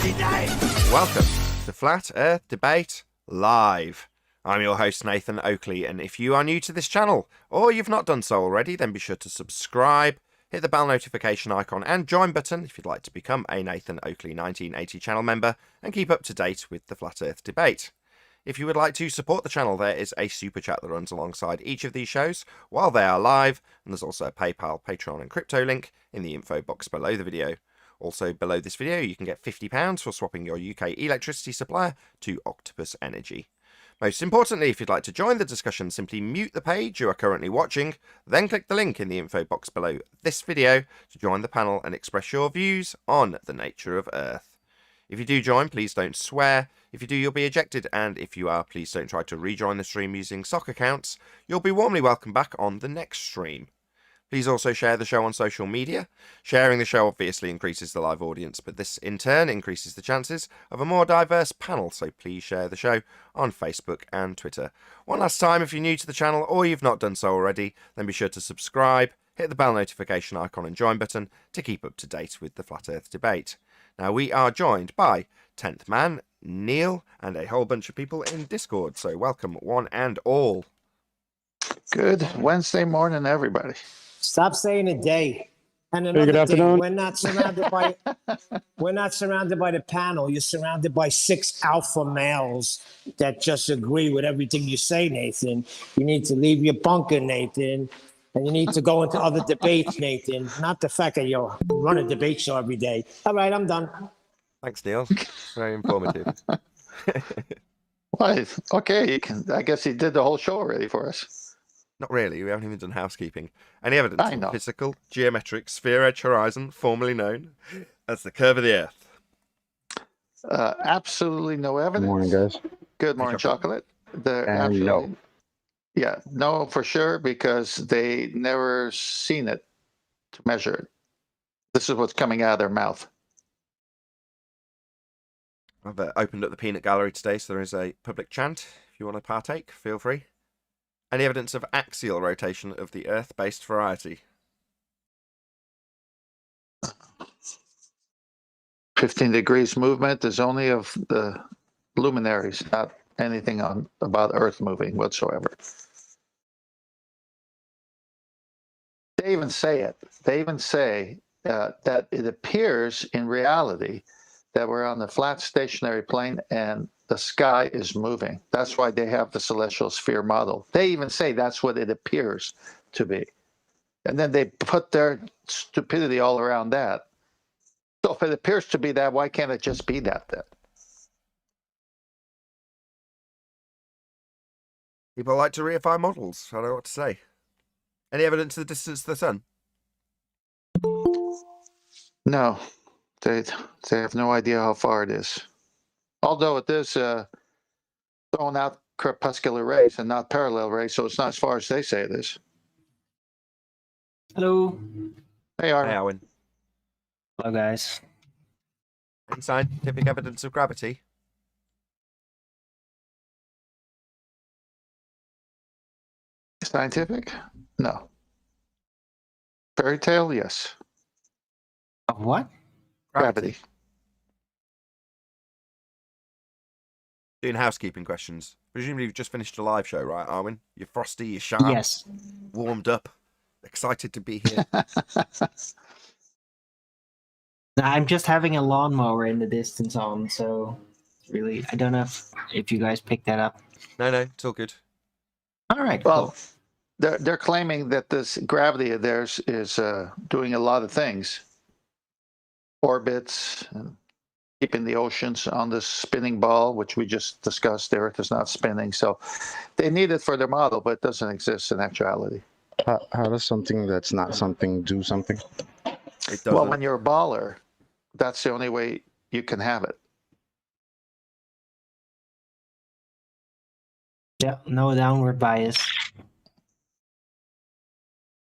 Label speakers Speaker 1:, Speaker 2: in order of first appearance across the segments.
Speaker 1: Welcome to Flat Earth Debate Live. I'm your host Nathan Oakley, and if you are new to this channel, or you've not done so already, then be sure to subscribe, hit the bell notification icon and join button if you'd like to become a Nathan Oakley 1980 channel member and keep up to date with the Flat Earth Debate. If you would like to support the channel, there is a super chat that runs alongside each of these shows while they are live, and there's also a PayPal, Patreon and crypto link in the info box below the video. Also, below this video, you can get £50 for swapping your UK electricity supplier to Octopus Energy. Most importantly, if you'd like to join the discussion, simply mute the page you are currently watching, then click the link in the info box below this video to join the panel and express your views on the nature of Earth. If you do join, please don't swear. If you do, you'll be ejected, and if you are, please don't try to rejoin the stream using sock accounts. You'll be warmly welcomed back on the next stream. Please also share the show on social media. Sharing the show obviously increases the live audience, but this in turn increases the chances of a more diverse panel, so please share the show on Facebook and Twitter. One last time, if you're new to the channel or you've not done so already, then be sure to subscribe, hit the bell notification icon and join button to keep up to date with the Flat Earth Debate. Now, we are joined by 10th Man, Neil, and a whole bunch of people in Discord, so welcome one and all.
Speaker 2: Good Wednesday morning, everybody.
Speaker 3: Stop saying a day. And
Speaker 4: Hey,
Speaker 3: another
Speaker 4: good
Speaker 3: thing,
Speaker 4: afternoon.
Speaker 3: we're not surrounded by the panel. You're surrounded by 6 alpha males that just agree with everything you say, Nathan. You need to leave your bunker, Nathan. And you need to go into other debates, Nathan. Not the fact that you run a debate show every day. All right, I'm done.
Speaker 1: Thanks, Neil. Very informative.
Speaker 2: Well, okay, you can. I guess he did the whole show already for us.
Speaker 1: Not really, we haven't even done housekeeping. Any evidence
Speaker 2: I
Speaker 1: of
Speaker 2: know.
Speaker 1: physical, geometric, sphere-edge horizon, formerly known as the curve of the Earth?
Speaker 2: Absolutely no evidence.
Speaker 4: Good morning, guys.
Speaker 2: Good morning, chocolate. They're
Speaker 4: And
Speaker 2: absolutely,
Speaker 4: no.
Speaker 2: yeah, no, for sure, because they never seen it to measure it. This is what's coming out of their mouth.
Speaker 1: I've opened up the peanut gallery today, so there is a public chant. If you want to partake, feel free. Any evidence of axial rotation of the Earth-based variety?
Speaker 2: 15 degrees movement is only of the luminaries, not anything about Earth moving whatsoever. They even say it. They even say that it appears in reality that we're on the flat stationary plane and the sky is moving. That's why they have the celestial sphere model. They even say that's what it appears to be. And then they put their stupidity all around that. So if it appears to be that, why can't it just be that then?
Speaker 1: People like to reify models. I don't know what to say. Any evidence of the distance to the sun?
Speaker 2: No, they have no idea how far it is. Although it is throwing out crepuscular rays and not parallel rays, so it's not as far as they say it is.
Speaker 5: Hello.
Speaker 2: Hey,
Speaker 1: Hey,
Speaker 2: Arwen.
Speaker 1: Owen.
Speaker 5: Hello, guys.
Speaker 1: Any scientific evidence of gravity?
Speaker 2: Scientific? No. Fairy tale? Yes.
Speaker 5: Of what?
Speaker 2: Gravity.
Speaker 1: Doing housekeeping questions. Presumably you've just finished a live show, right, Arwen? You're frosty, you're sharp,
Speaker 5: Yes.
Speaker 1: warmed up, excited to be here.
Speaker 5: I'm just having a lawnmower in the distance on, so really, I don't know if you guys picked that up.
Speaker 1: No, it's all good.
Speaker 5: All right,
Speaker 2: Well,
Speaker 5: cool.
Speaker 2: they're claiming that this gravity of theirs is doing a lot of things. Orbits, and keeping the oceans on this spinning ball, which we just discussed. The Earth is not spinning. So they need it for their model, but it doesn't exist in actuality.
Speaker 4: How does something that's not something do something?
Speaker 1: It doesn't.
Speaker 2: Well, when you're a baller, that's the only way you can have it.
Speaker 5: Yeah, no downward bias.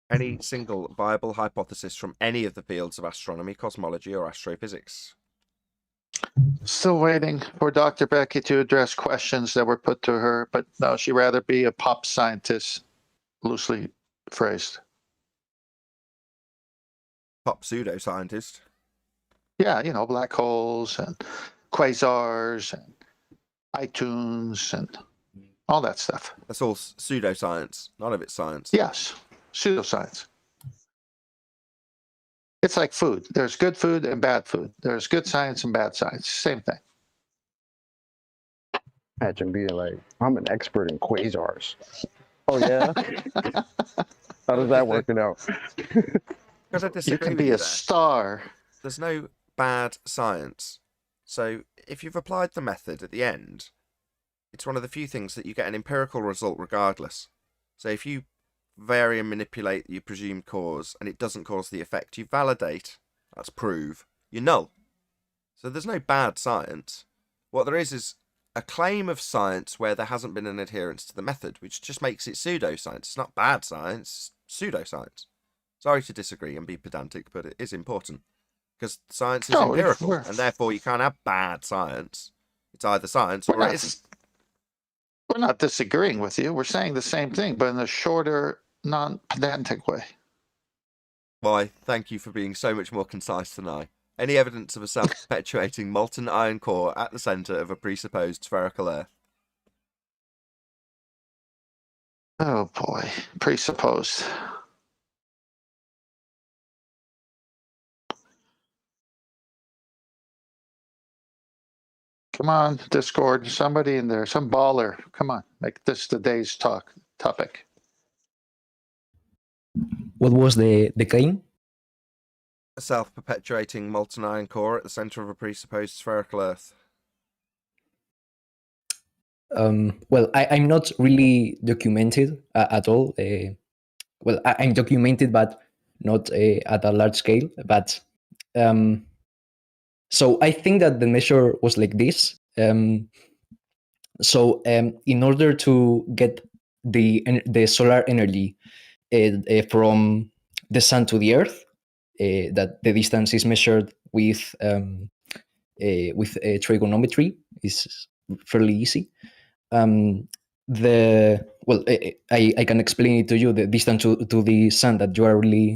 Speaker 1: Any single viable hypothesis from any of the fields of astronomy, cosmology, or astrophysics?
Speaker 2: Still waiting for Dr. Becky to address questions that were put to her, but no, she'd rather be a pop scientist, loosely phrased.
Speaker 1: Pop pseudoscientist.
Speaker 2: Yeah, black holes and quasars and iTunes and all that stuff.
Speaker 1: That's all pseudoscience. None of it's science.
Speaker 2: Yes, pseudoscience. It's like food. There's good food and bad food. There's good science and bad science. Same thing.
Speaker 4: Imagine being like, I'm an expert in quasars.
Speaker 6: Oh yeah. How does that working out?
Speaker 1: Because I disagree
Speaker 2: You can
Speaker 1: with
Speaker 2: be
Speaker 1: you
Speaker 2: a
Speaker 1: there.
Speaker 2: star.
Speaker 1: There's no bad science. So if you've applied the method at the end, it's one of the few things that you get an empirical result regardless. So if you vary and manipulate your presumed cause and it doesn't cause the effect you validate, that's prove, you're null. So there's no bad science. What there is a claim of science where there hasn't been an adherence to the method, which just makes it pseudoscience. It's not bad science, it's pseudoscience. Sorry to disagree and be pedantic, but it is important. Because science is empirical, and therefore you can't have bad science. It's either science or it isn't.
Speaker 2: We're not disagreeing with you. We're saying the same thing, but in a shorter, non-pedantic way.
Speaker 1: Why, thank you for being so much more concise than I. Any evidence of a self-perpetuating molten iron core at the centre of a presupposed spherical Earth?
Speaker 2: Oh boy, presupposed. Come on, Discord. Somebody in there, some baller. Come on, make this today's topic.
Speaker 7: What was the claim?
Speaker 1: A self-perpetuating molten iron core at the centre of a presupposed spherical Earth.
Speaker 7: Well, I'm not really documented at all. Well, I'm documented, but not at a large scale. But so I think that the measure was like this. So in order to get the solar energy from the sun to the Earth, that the distance is measured with trigonometry, is fairly easy. I can explain it to you. The distance to the sun, that you are really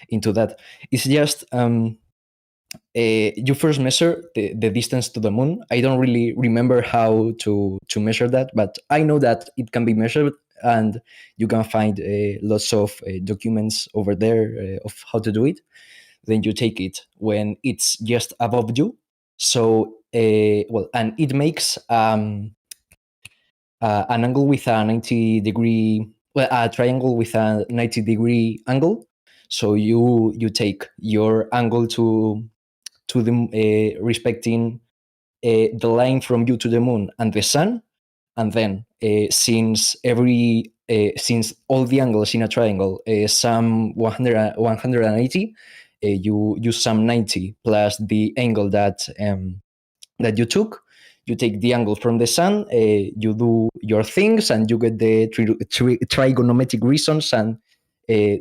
Speaker 7: into that. It's just you first measure the distance to the moon. I don't really remember how to measure that, but I know that it can be measured, and you can find lots of documents over there of how to do it. Then you take it when it's just above you. So and it makes an angle with a 90-degree, a triangle with a 90-degree angle. So you take your angle to the respecting the line from you to the moon and the sun, and then since all the angles in a triangle sum 180, you sum 90 plus the angle that you took. You take the angle from the sun, you do your things, and you get the trigonometric reasons, and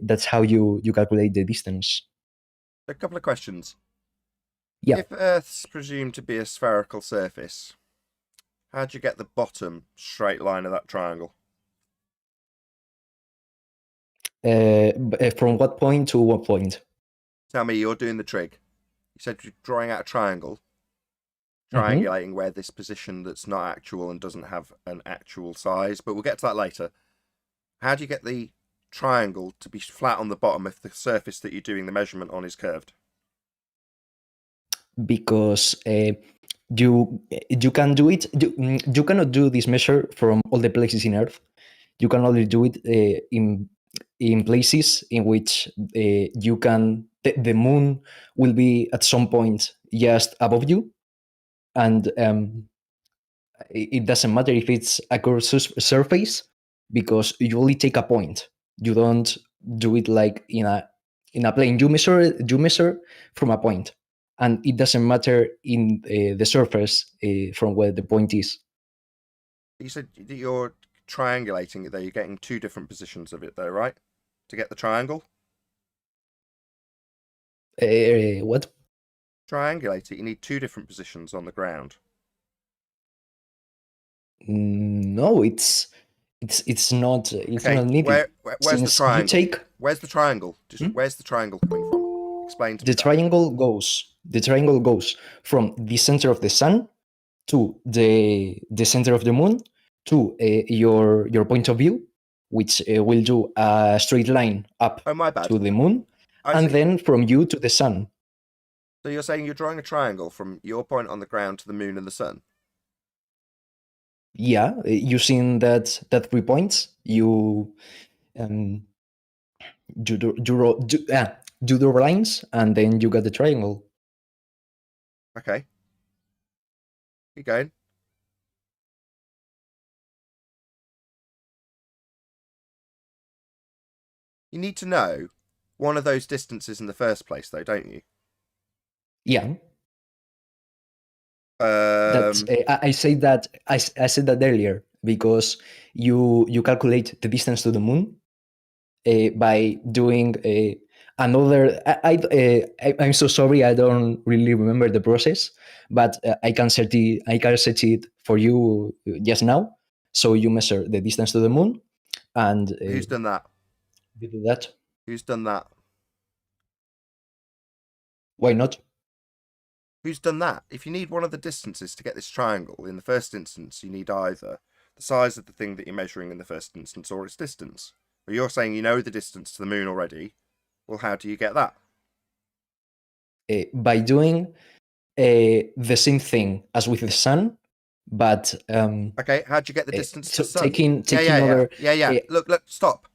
Speaker 7: that's how you calculate the distance.
Speaker 1: A couple of questions.
Speaker 7: Yeah.
Speaker 1: If Earth's presumed to be a spherical surface, how do you get the bottom straight line of that triangle?
Speaker 7: From what point to what point?
Speaker 1: Tell me, you're doing the trig. You said you're drawing out a triangle, triangulating where this position that's not actual and doesn't have an actual size, but we'll get to that later. How do you get the triangle to be flat on the bottom if the surface that you're doing the measurement on is curved?
Speaker 7: Because you can do it. You cannot do this measure from all the places in Earth. You can only do it in places in which you can. The moon will be at some point just above you, and it doesn't matter if it's a curved surface, because you only take a point. You don't do it like in a plane. You measure from a point, and it doesn't matter in the surface from where the point is.
Speaker 1: You said that you're triangulating it there. You're getting two different positions of it there, right? To get the triangle?
Speaker 7: What?
Speaker 1: Triangulate it. You need two different positions on the ground.
Speaker 7: No, it's not. It's
Speaker 1: Okay,
Speaker 7: not needed.
Speaker 1: where's the
Speaker 7: Since
Speaker 1: triangle?
Speaker 7: you take.
Speaker 1: Where's the triangle? Where's the triangle coming from? Explain to me
Speaker 7: the
Speaker 1: that.
Speaker 7: triangle goes from the center of the sun to the center of the moon to your point of view, which will do a straight line up
Speaker 1: Oh, my bad.
Speaker 7: to the moon,
Speaker 1: I
Speaker 7: and
Speaker 1: see.
Speaker 7: then from you to the sun.
Speaker 1: So you're saying you're drawing a triangle from your point on the ground to the moon and the sun?
Speaker 7: Yeah, using that 3 points, you um, do the lines, and then you got the triangle.
Speaker 1: Okay. Keep going. You need to know one of those distances in the first place, though, don't you?
Speaker 7: Yeah. That's I said that I said that earlier because you calculate the distance to the moon by doing another. I'm so sorry, I don't really remember the process, but I can set it for you just now. So you measure the distance to the moon, and
Speaker 1: Who's done that?
Speaker 7: you do that.
Speaker 1: Who's done that?
Speaker 7: Why not?
Speaker 1: Who's done that? If you need one of the distances to get this triangle, in the first instance, you need either the size of the thing that you're measuring in the first instance or its distance. But you're saying you know the distance to the moon already. Well, how do you get that?
Speaker 7: By doing the same thing as with the sun, but
Speaker 1: Okay, how'd you get the distance to
Speaker 7: so
Speaker 1: the sun?
Speaker 7: taking
Speaker 1: Yeah. Look, stop.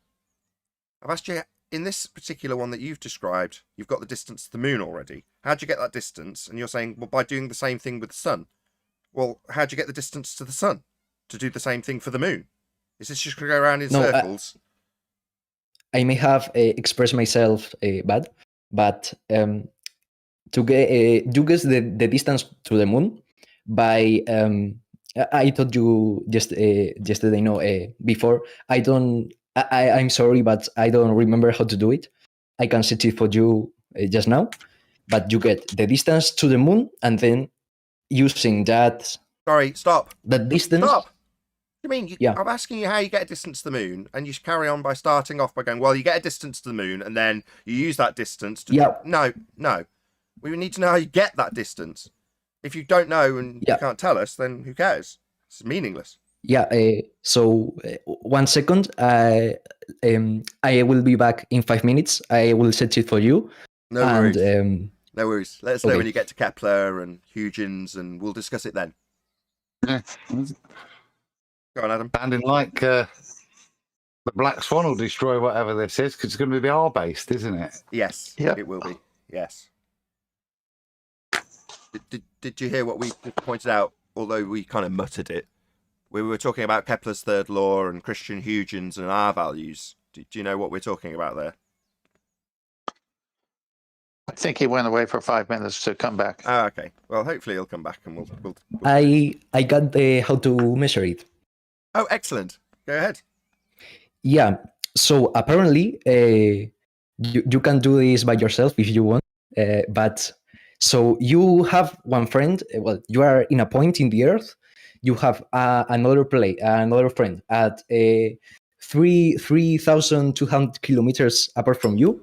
Speaker 1: I've asked you, in this particular one that you've described, you've got the distance to the moon already. How'd you get that distance? And you're saying, well, by doing the same thing with the sun. Well, how'd you get the distance to the sun to do the same thing for the moon? Is this just going to go around in circles?
Speaker 7: I may have expressed myself bad, but to get you guess the distance to the moon by I told you just yesterday, no, before. I'm sorry, but I don't remember how to do it. I can set it for you just now, but you get the distance to the moon, and then using that.
Speaker 1: Sorry, stop.
Speaker 7: The distance.
Speaker 1: Stop. You mean
Speaker 7: Yeah.
Speaker 1: I'm asking you how you get a distance to the moon, and you carry on by starting off by going, well, you get a distance to the moon, and then you use that distance to.
Speaker 7: Yeah.
Speaker 1: No. We need to know how you get that distance. If you don't know and you can't tell us, then who cares? It's meaningless.
Speaker 7: Yeah. So 1 second. I will be back in 5 minutes. I will set it for you.
Speaker 1: No worries.
Speaker 7: No
Speaker 1: worries. Let us know when you get to Kepler and Huygens, and we'll discuss it then.
Speaker 2: Yeah.
Speaker 1: Go on, Adam.
Speaker 2: Sounding like the Black Swan will destroy whatever this is, because it's going to be R-based, isn't it?
Speaker 1: Yes.
Speaker 2: Yep.
Speaker 1: It will be. Yes. Did you hear what we pointed out? Although we kind of muttered it, we were talking about Kepler's third law and Christian Huygens and R values. Do you know what we're talking about there?
Speaker 2: I think he went away for 5 minutes to come back.
Speaker 1: Ah, okay. Well, hopefully he'll come back and we'll...
Speaker 7: I got how to measure it.
Speaker 1: Oh, excellent. Go ahead.
Speaker 7: Yeah. So apparently, you can do this by yourself if you want. But so you have one friend. Well, you are in a point in the Earth. You have another friend at 3,200 kilometers apart from you,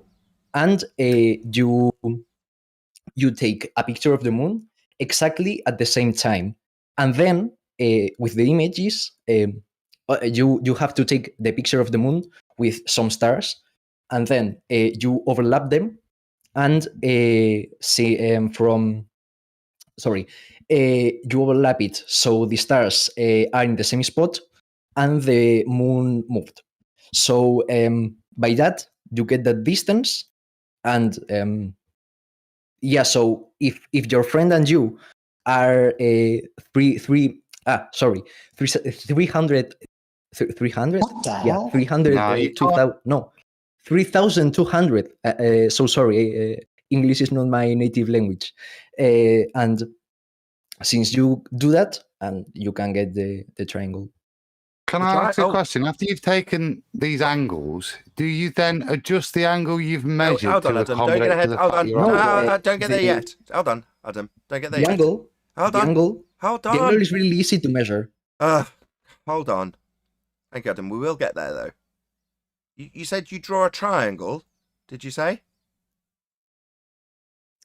Speaker 7: and you take a picture of the moon exactly at the same time, and then with the images, you have to take the picture of the moon with some stars, and then you overlap them, and you overlap it so the stars are in the same spot and the moon moved. So by that you get the distance, and so if your friend and you are 300
Speaker 3: What the hell?
Speaker 7: 3,200 so sorry, English is not my native language, and since you do that, and you can get the triangle.
Speaker 2: Can I ask a question? After you've taken these angles, do you then adjust the angle you've measured?
Speaker 1: Hold on,
Speaker 2: to
Speaker 1: Adam. Don't get ahead. Hold on. Don't get there yet. Hold on, Adam. Don't get there yet.
Speaker 7: Hold on.
Speaker 1: The angle
Speaker 7: is really easy to measure.
Speaker 1: Hold on. Thank you, Adam. We will get there, though. You said you draw a triangle, did you say?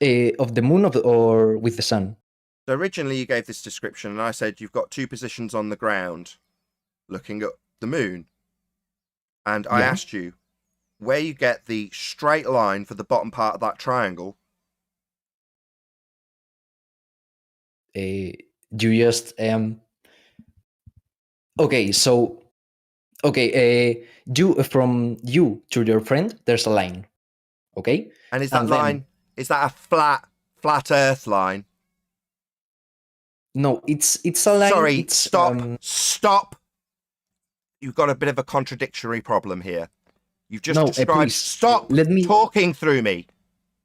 Speaker 7: Of the moon or with the sun?
Speaker 1: So originally you gave this description and I said you've got two positions on the ground looking at the moon. And I
Speaker 7: Yeah.
Speaker 1: asked you where you get the straight line for the bottom part of that triangle.
Speaker 7: You just okay, so okay, you from you to your friend, there's a line. Okay?
Speaker 1: And is that
Speaker 7: And then-
Speaker 1: line, is that a flat earth line?
Speaker 7: No, it's a line.
Speaker 1: Sorry,
Speaker 7: it's,
Speaker 1: stop. You've got a bit of a contradictory problem here. You've just
Speaker 7: No,
Speaker 1: described.
Speaker 7: please,
Speaker 1: Stop
Speaker 7: let me-
Speaker 1: talking through me.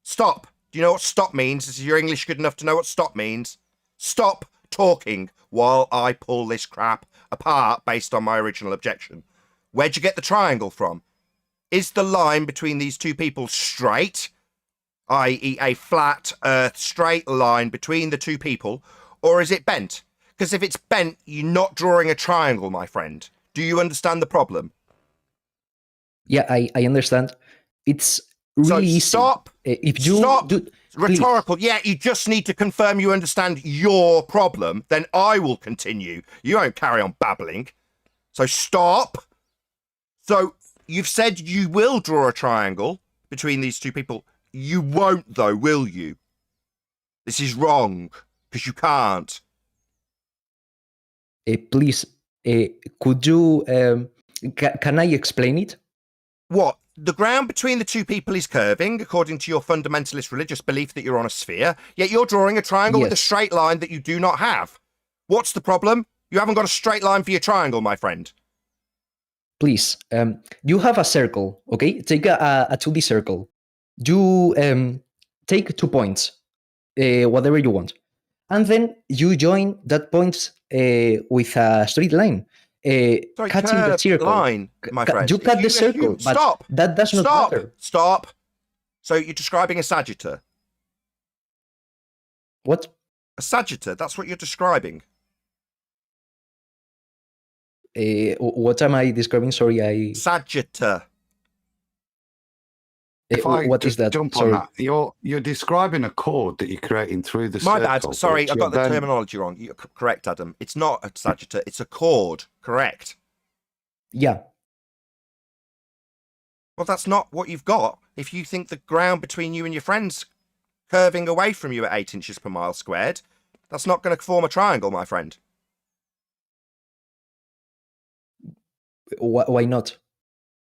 Speaker 1: Stop. Do you know what stop means? Is your English good enough to know what stop means? Stop talking while I pull this crap apart based on my original objection. Where'd you get the triangle from? Is the line between these two people straight, i.e. a flat earth straight line between the two people, or is it bent? Because if it's bent, you're not drawing a triangle, my friend. Do you understand the problem?
Speaker 7: Yeah, I understand. It's really easy.
Speaker 1: Stop.
Speaker 7: If you
Speaker 1: Stop.
Speaker 7: do,
Speaker 1: Rhetorical. Yeah, you just need to confirm you understand your problem. Then I will continue. You won't carry on babbling. So stop. So you've said you will draw a triangle between these two people. You won't, though, will you? This is wrong because you can't.
Speaker 7: please, could you? Can I explain it?
Speaker 1: What? The ground between the two people is curving, according to your fundamentalist religious belief that you're on a sphere, yet you're drawing a triangle with a
Speaker 7: Yes.
Speaker 1: straight line that you do not have. What's the problem? You haven't got a straight line for your triangle, my friend.
Speaker 7: Please, you have a circle. Okay, take a 2D circle. You take 2 points, whatever you want, and then you join that point with a straight line.
Speaker 1: Sorry,
Speaker 7: Cutting the
Speaker 1: curved
Speaker 7: circle.
Speaker 1: line, my friend.
Speaker 7: You cut the
Speaker 1: If
Speaker 7: circle, but
Speaker 1: stop.
Speaker 7: that does not
Speaker 1: Stop.
Speaker 7: matter.
Speaker 1: Stop. So you're describing a sagittar.
Speaker 7: What?
Speaker 1: A sagittar, that's what you're describing.
Speaker 7: What am I describing? Sorry,
Speaker 1: Sagittar.
Speaker 4: If I
Speaker 7: what
Speaker 4: just
Speaker 7: is that?
Speaker 4: jump
Speaker 7: Sorry.
Speaker 4: on that, you're describing a chord that you're creating through the
Speaker 1: My
Speaker 4: circle.
Speaker 1: bad. Sorry,
Speaker 4: which
Speaker 1: I got the
Speaker 4: you're then-
Speaker 1: terminology wrong. You're correct, Adam. It's not a sagittar, it's a chord. Correct.
Speaker 7: Yeah.
Speaker 1: Well, that's not what you've got. If you think the ground between you and your friend's curving away from you at 8 inches per mile squared, that's not going to form a triangle, my friend.
Speaker 7: Why not?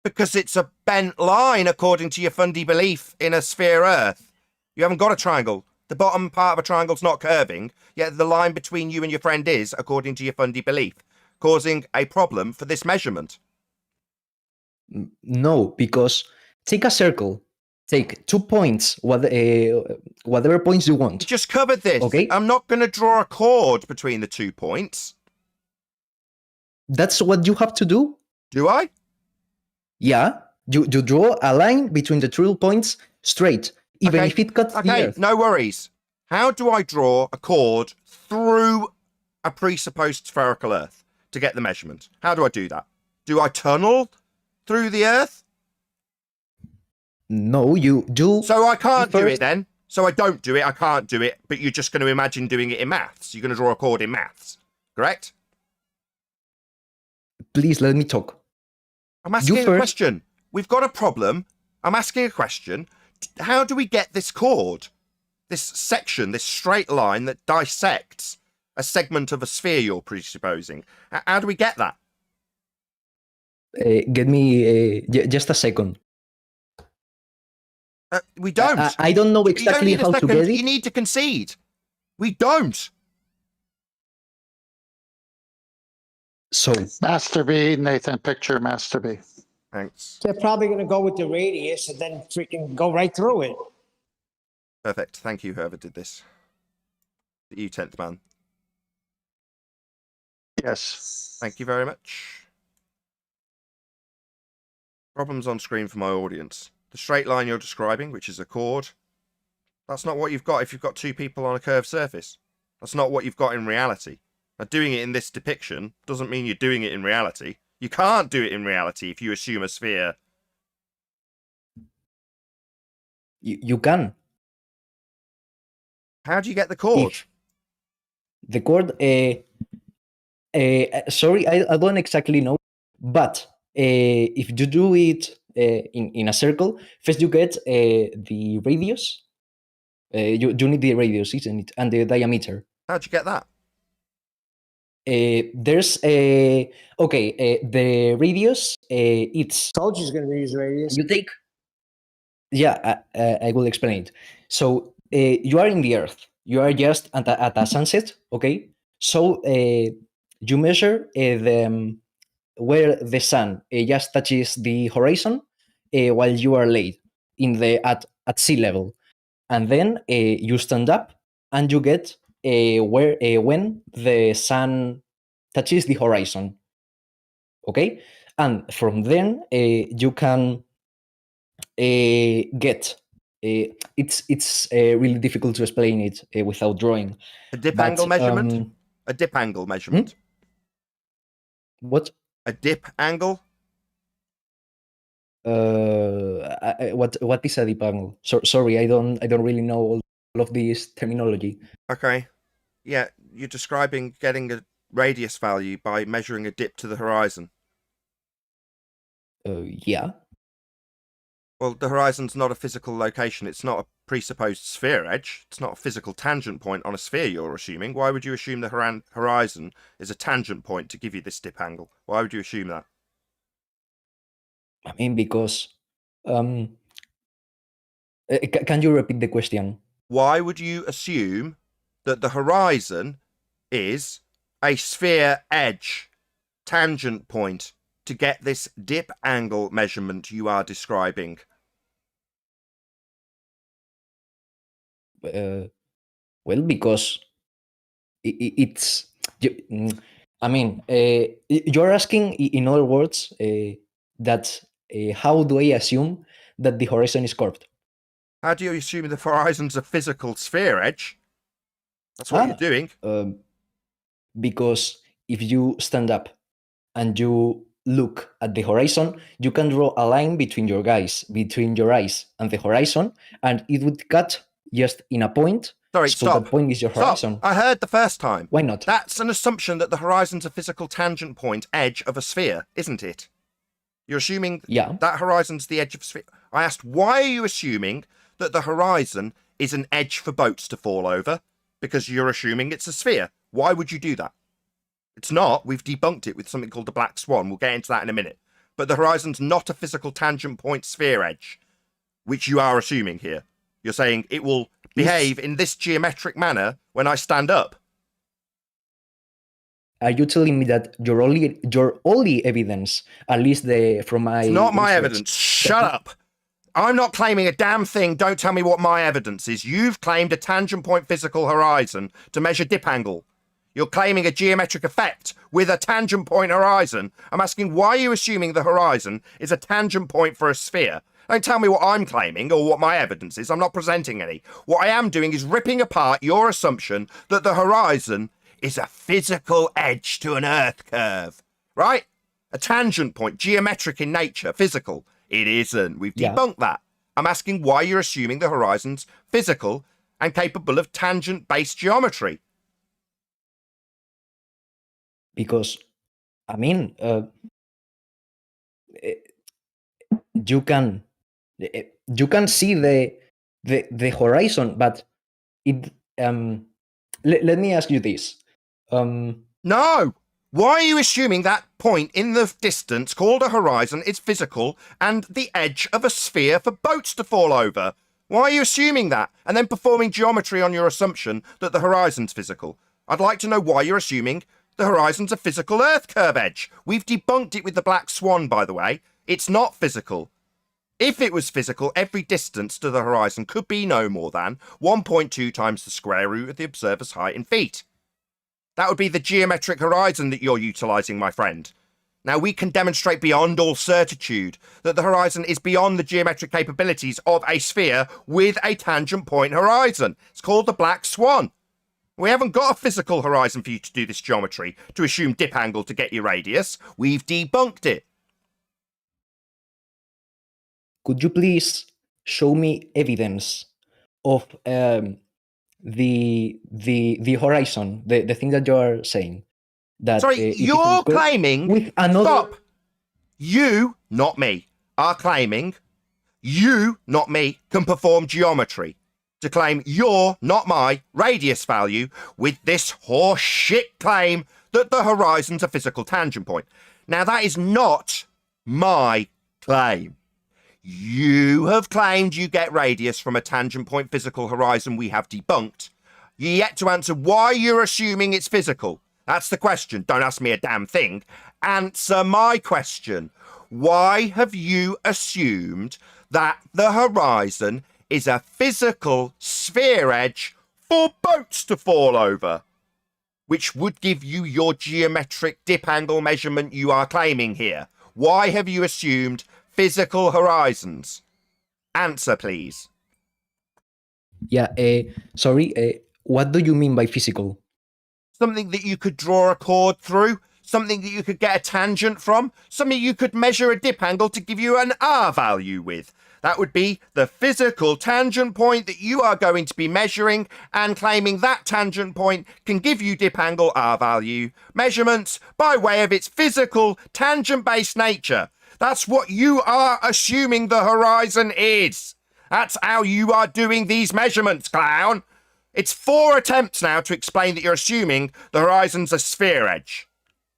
Speaker 1: Because it's a bent line according to your fundy belief in a sphere Earth. You haven't got a triangle. The bottom part of a triangle's not curving, yet the line between you and your friend is, according to your fundy belief, causing a problem for this measurement.
Speaker 7: No, because take a circle. Take 2 points, whatever points you
Speaker 1: You
Speaker 7: want.
Speaker 1: just covered this.
Speaker 7: Okay.
Speaker 1: I'm not going to draw a chord between the 2 points.
Speaker 7: That's what you have to do.
Speaker 1: Do I?
Speaker 7: Yeah, you draw a line between the 2 points straight, even
Speaker 1: Okay,
Speaker 7: if it cuts the
Speaker 1: Okay,
Speaker 7: earth.
Speaker 1: no worries. How do I draw a chord through a presupposed spherical Earth to get the measurement? How do I do that? Do I tunnel through the Earth?
Speaker 7: No, you do.
Speaker 1: So I can't do
Speaker 7: first-
Speaker 1: it then. So I don't do it. I can't do it. But you're just going to imagine doing it in maths. You're going to draw a chord in maths. Correct?
Speaker 7: Please let me talk.
Speaker 1: I'm asking a
Speaker 7: first-
Speaker 1: question. We've got a problem. I'm asking a question. How do we get this chord? This section, this straight line that dissects a segment of a sphere you're presupposing. How do we get that?
Speaker 7: Get me just a second.
Speaker 1: We don't.
Speaker 7: I don't know
Speaker 1: You don't
Speaker 7: exactly
Speaker 1: need a
Speaker 7: how to
Speaker 1: second.
Speaker 7: get
Speaker 1: You
Speaker 7: it.
Speaker 1: need to concede. We don't.
Speaker 7: So,
Speaker 2: Master B, Nathan, picture Master B.
Speaker 1: Thanks.
Speaker 3: They're probably going to go with the radius and then freaking go right through it.
Speaker 1: Perfect. Thank you, whoever did this. You 10th man.
Speaker 2: Yes.
Speaker 1: Thank you very much. Problems on screen for my audience. The straight line you're describing, which is a chord, that's not what you've got if you've got two people on a curved surface. That's not what you've got in reality. Now, doing it in this depiction doesn't mean you're doing it in reality. You can't do it in reality if you assume a sphere.
Speaker 7: you can.
Speaker 1: How do you get the chord?
Speaker 7: If the chord, sorry, I don't exactly know, but if you do it in a circle, first you get the radius. You need the radius, isn't it? And the diameter.
Speaker 1: How'd you get that?
Speaker 7: There's a the radius. It's
Speaker 3: Told you he's going to use radius.
Speaker 7: you take. Yeah, I will explain it. So you are in the Earth. You are just at a sunset. Okay. So you measure where the sun just touches the horizon while you are laid in the at sea level, and then you stand up and you get where when the sun touches the horizon. Okay, and from then you can get. It's really difficult to explain it without drawing.
Speaker 1: A dip
Speaker 7: But,
Speaker 1: angle measurement? A dip angle measurement.
Speaker 7: What?
Speaker 1: A dip angle?
Speaker 7: What is a deep angle? Sorry, I don't really know all of this terminology.
Speaker 1: Okay. Yeah, you're describing getting a radius value by measuring a dip to the horizon.
Speaker 7: Yeah.
Speaker 1: Well, the horizon's not a physical location. It's not a presupposed sphere edge. It's not a physical tangent point on a sphere, you're assuming. Why would you assume the horizon is a tangent point to give you this dip angle? Why would you assume that?
Speaker 7: I mean, because can you repeat the question?
Speaker 1: Why would you assume that the horizon is a sphere edge tangent point to get this dip angle measurement you are describing?
Speaker 7: Well, because it's. I mean, you're asking, in other words, that how do I assume that the horizon is curved?
Speaker 1: How do you assume the horizon's a physical sphere edge? That's what you're doing.
Speaker 7: Because if you stand up and you look at the horizon, you can draw a line between your eyes and the horizon, and it would cut just in a point.
Speaker 1: Sorry,
Speaker 7: so
Speaker 1: stop.
Speaker 7: that point is your horizon.
Speaker 1: Stop. I heard the first time.
Speaker 7: Why not?
Speaker 1: That's an assumption that the horizon's a physical tangent point edge of a sphere, isn't it? You're assuming that horizon's the edge of a sphere. I asked, why are you assuming that the horizon is an edge for boats to fall over? Because you're assuming it's a sphere. Why would you do that? It's not. We've debunked it with something called the black swan. We'll get into that in a minute. But the horizon's not a physical tangent point sphere edge, which you are assuming here. You're saying it will behave in this geometric manner when I stand up.
Speaker 7: Are you telling me that your only evidence, at least from my...
Speaker 1: It's not my
Speaker 7: research,
Speaker 1: evidence. Shut up. I'm not claiming a damn thing. Don't tell me what my evidence is. You've claimed a tangent point physical horizon to measure dip angle. You're claiming a geometric effect with a tangent point horizon. I'm asking, why are you assuming the horizon is a tangent point for a sphere? Don't tell me what I'm claiming or what my evidence is. I'm not presenting any. What I am doing is ripping apart your assumption that the horizon is a physical edge to an Earth curve. Right? A tangent point, geometric in nature, physical. It isn't. We've debunked that. I'm asking why you're assuming the horizon's physical and capable of tangent-based geometry.
Speaker 7: Because, I mean, you can see the horizon, but it. Let me ask you this.
Speaker 1: No. Why are you assuming that point in the distance called a horizon is physical and the edge of a sphere for boats to fall over? Why are you assuming that and then performing geometry on your assumption that the horizon's physical? I'd like to know why you're assuming the horizon's a physical Earth curve edge. We've debunked it with the black swan, by the way. It's not physical. If it was physical, every distance to the horizon could be no more than 1.2 times the square root of the observer's height in feet. That would be the geometric horizon that you're utilising, my friend. Now, we can demonstrate beyond all certitude that the horizon is beyond the geometric capabilities of a sphere with a tangent point horizon. It's called the black swan. We haven't got a physical horizon for you to do this geometry, to assume dip angle to get your radius. We've debunked it.
Speaker 7: Could you please show me evidence of the horizon, the thing that you are saying. That
Speaker 1: Sorry,
Speaker 7: if it
Speaker 1: you're
Speaker 7: goes
Speaker 1: claiming.
Speaker 7: with another.
Speaker 1: Stop. You, not me, are claiming you, not me, can perform geometry to claim your, not my, radius value with this horse shit claim that the horizon's a physical tangent point. Now, that is not my claim. You have claimed you get radius from a tangent point physical horizon we have debunked. You're yet to answer why you're assuming it's physical. That's the question. Don't ask me a damn thing. Answer my question. Why have you assumed that the horizon is a physical sphere edge for boats to fall over, which would give you your geometric dip angle measurement you are claiming here? Why have you assumed physical horizons? Answer, please.
Speaker 7: Yeah. Sorry. What do you mean by physical?
Speaker 1: Something that you could draw a chord through, something that you could get a tangent from, something you could measure a dip angle to give you an R value with. That would be the physical tangent point that you are going to be measuring and claiming that tangent point can give you dip angle R value measurements by way of its physical tangent-based nature. That's what you are assuming the horizon is. That's how you are doing these measurements, clown. It's 4 attempts now to explain that you're assuming the horizon's a sphere edge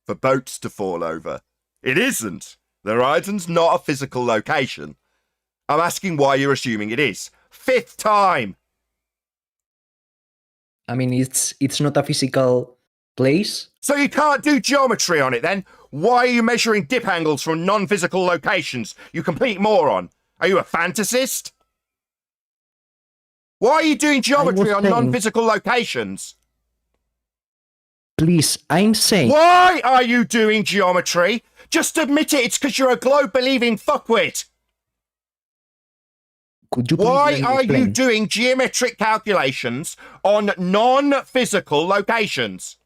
Speaker 1: for boats to fall over. It isn't. The horizon's not a physical location. I'm asking why you're assuming it is. 5th time.
Speaker 7: I mean, it's not a physical place.
Speaker 1: So you can't do geometry on it then? Why are you measuring dip angles from non-physical locations, you complete moron? Are you a fantasist? Why are you doing geometry on non-physical locations?
Speaker 7: Please, I'm saying.
Speaker 1: Why are you doing geometry? Just admit it, it's because you're a globe-believing fuckwit.
Speaker 7: Could you please
Speaker 1: Why
Speaker 7: let me
Speaker 1: are you
Speaker 7: explain?
Speaker 1: doing geometric calculations on non-physical locations?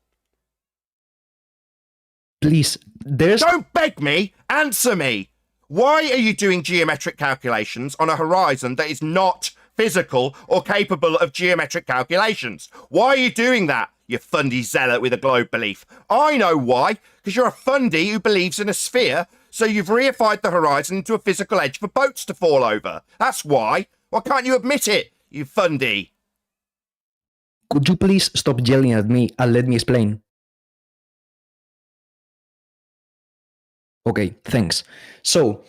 Speaker 7: Please, there's.
Speaker 1: Don't beg me, answer me. Why are you doing geometric calculations on a horizon that is not physical or capable of geometric calculations? Why are you doing that, you fundy zealot with a globe belief? I know why, because you're a fundy who believes in a sphere, so you've reified the horizon into a physical edge for boats to fall over. That's why. Why can't you admit it, you fundy?
Speaker 7: Could you please stop yelling at me and let me explain? Okay, thanks. So,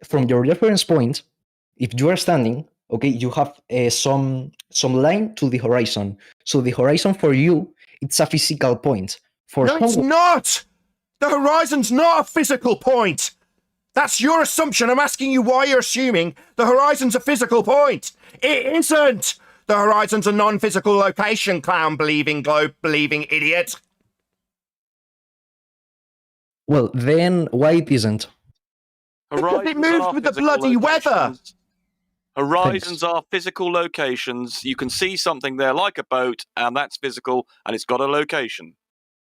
Speaker 7: from your reference point, if you are standing, okay, you have some line to the horizon. So the horizon for you, it's a physical point. For
Speaker 1: No, it's
Speaker 7: someone,
Speaker 1: not! The horizon's not a physical point! That's your assumption. I'm asking you why you're assuming the horizon's a physical point. It isn't! The horizon's a non-physical location, clown-believing, globe-believing idiot.
Speaker 7: well, then why it isn't?
Speaker 1: Because it moves
Speaker 8: are
Speaker 1: with the
Speaker 8: physical
Speaker 1: bloody weather.
Speaker 8: locations. Horizons
Speaker 7: Thanks.
Speaker 8: are physical locations. You can see something there like a boat, and that's physical, and it's got a location.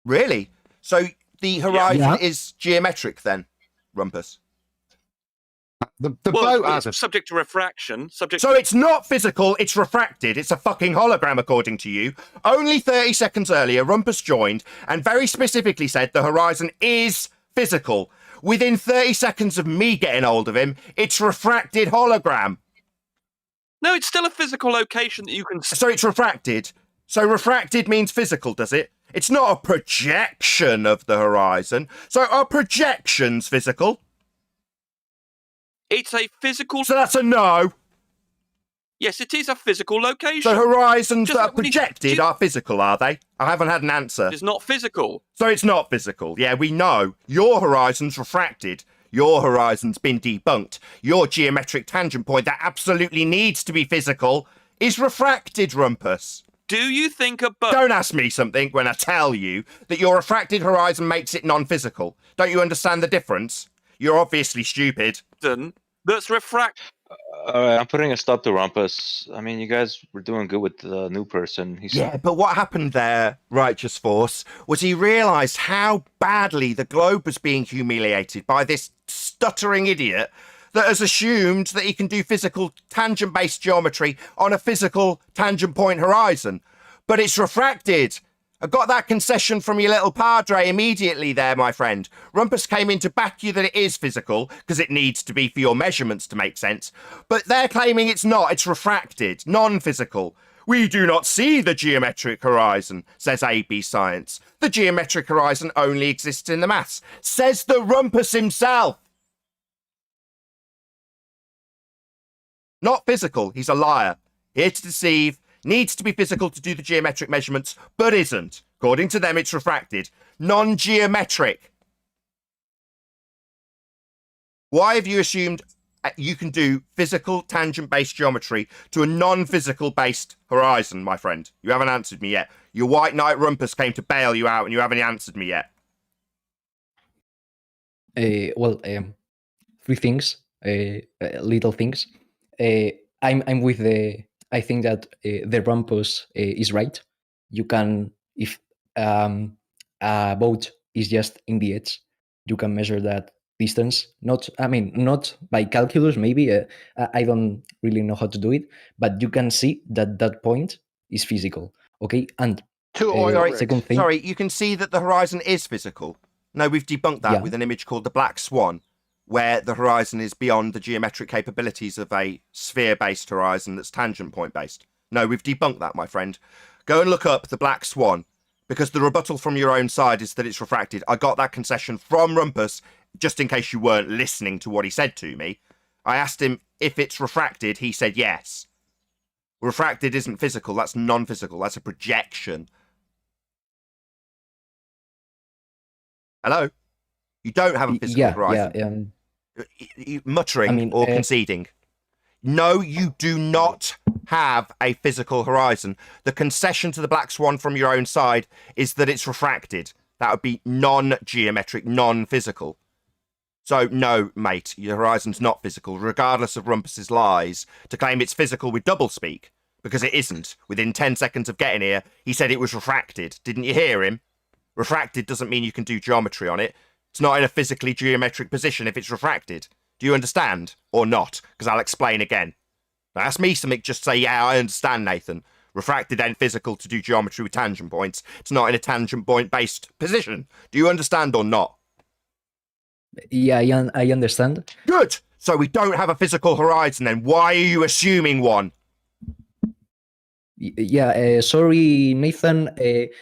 Speaker 1: Really? So the horizon
Speaker 7: Yeah.
Speaker 1: is geometric then, Rumpus?
Speaker 6: The
Speaker 8: Well,
Speaker 6: boat has a
Speaker 8: it's subject to refraction. Subject.
Speaker 1: So it's not physical, it's refracted. It's a fucking hologram, according to you. Only 30 seconds earlier, Rumpus joined and very specifically said the horizon is physical. Within 30 seconds of me getting hold of him, it's refracted hologram.
Speaker 8: No, it's still a physical location that you can see.
Speaker 1: So it's refracted. So refracted means physical, does it? It's not a projection of the horizon. So are projections physical?
Speaker 8: It's a physical.
Speaker 1: So that's a no.
Speaker 8: Yes, it is a physical location.
Speaker 1: So horizons
Speaker 8: Just
Speaker 1: that are
Speaker 8: like when you-
Speaker 1: projected are physical, are they? I haven't had an answer.
Speaker 8: It's not physical.
Speaker 1: So it's not physical. Yeah, we know. Your horizon's refracted. Your horizon's been debunked. Your geometric tangent point that absolutely needs to be physical is refracted, Rumpus.
Speaker 8: Do you think a boat?
Speaker 1: Don't ask me something when I tell you that your refracted horizon makes it non-physical. Don't you understand the difference? You're obviously stupid.
Speaker 8: That's refract.
Speaker 9: I'm putting a stop to Rumpus. I mean, you guys were doing good with the new person.
Speaker 1: Yeah, but what happened there, Righteous Force, was he realised how badly the globe was being humiliated by this stuttering idiot that has assumed that he can do physical tangent-based geometry on a physical tangent point horizon. but it's refracted. I got that concession from your little padre immediately there, my friend. Rumpus came in to back you that it is physical, because it needs to be for your measurements to make sense. But they're claiming it's not, it's refracted, non-physical. We do not see the geometric horizon, says AB Science. The geometric horizon only exists in the maths, says the Rumpus himself. Not physical, he's a liar. Here to deceive, needs to be physical to do the geometric measurements, but isn't. According to them, it's refracted. Non-geometric. Why have you assumed you can do physical tangent-based geometry to a non-physical based horizon, my friend? You haven't answered me yet. Your white knight Rumpus came to bail you out and you haven't answered me yet.
Speaker 7: Three things, little things. I'm with the. I think that the Rumpus is right. You can, if a boat is just in the edge, you can measure that distance. Not by calculus. Maybe I don't really know how to do it, but you can see that that point is physical. Okay, and second thing.
Speaker 1: Sorry, you can see that the horizon is physical. No, we've debunked that with an image called the Black Swan, where the horizon is beyond the geometric capabilities of a sphere-based horizon that's tangent point-based. No, we've debunked that, my friend. Go and look up the Black Swan, because the rebuttal from your own side is that it's refracted. I got that concession from Rumpus, just in case you weren't listening to what he said to me. I asked him if it's refracted. He said yes. Refracted isn't physical. That's non-physical. That's a projection. Hello? You don't have a physical horizon. Muttering or conceding. No, you do not have a physical horizon. The concession to the Black Swan from your own side is that it's refracted. That would be non-geometric, non-physical. So, no, mate, your horizon's not physical, regardless of Rumpus's lies. To claim it's physical with doublespeak, because it isn't. Within 10 seconds of getting here, he said it was refracted. Didn't you hear him? Refracted doesn't mean you can do geometry on it. It's not in a physically geometric position if it's refracted. Do you understand? Or not? Because I'll explain again. Now, ask me something, just say, yeah, I understand, Nathan. Refracted ain't physical to do geometry with tangent points. It's not in a tangent point-based position. Do you understand or not?
Speaker 7: Yeah, I understand.
Speaker 1: Good! So we don't have a physical horizon then. Why are you assuming one?
Speaker 7: Yeah, sorry, Nathan.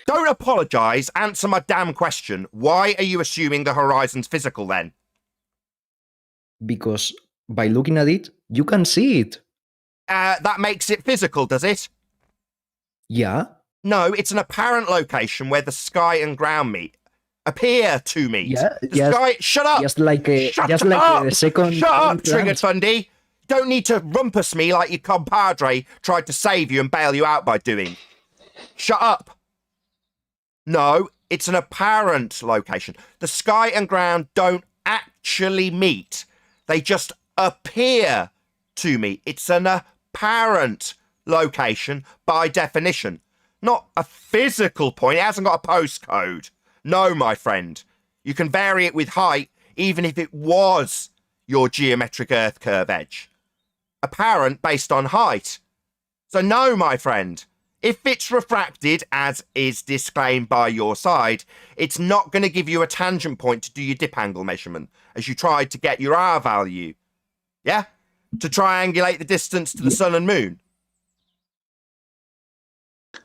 Speaker 1: Don't apologise. Answer my damn question. Why are you assuming the horizon's physical then?
Speaker 7: Because by looking at it, you can see it.
Speaker 1: That makes it physical, does it?
Speaker 7: Yeah.
Speaker 1: No, it's an apparent location where the sky and ground meet. Appear to meet.
Speaker 7: Yeah.
Speaker 1: The sky. Shut up.
Speaker 7: Just like the second.
Speaker 1: Shut up, Triggered Fundy. Don't need to rumpus me like your compadre tried to save you and bail you out by doing. Shut up. No, it's an apparent location. The sky and ground don't actually meet. They just appear to meet. It's an apparent location by definition. Not a physical point. It hasn't got a postcode. No, my friend. You can vary it with height, even if it was your geometric Earth curve edge. Apparent based on height. So no, my friend. If it's refracted, as is disclaimed by your side, it's not going to give you a tangent point to do your dip angle measurement, as you tried to get your R value. Yeah? To triangulate the distance to the sun and moon.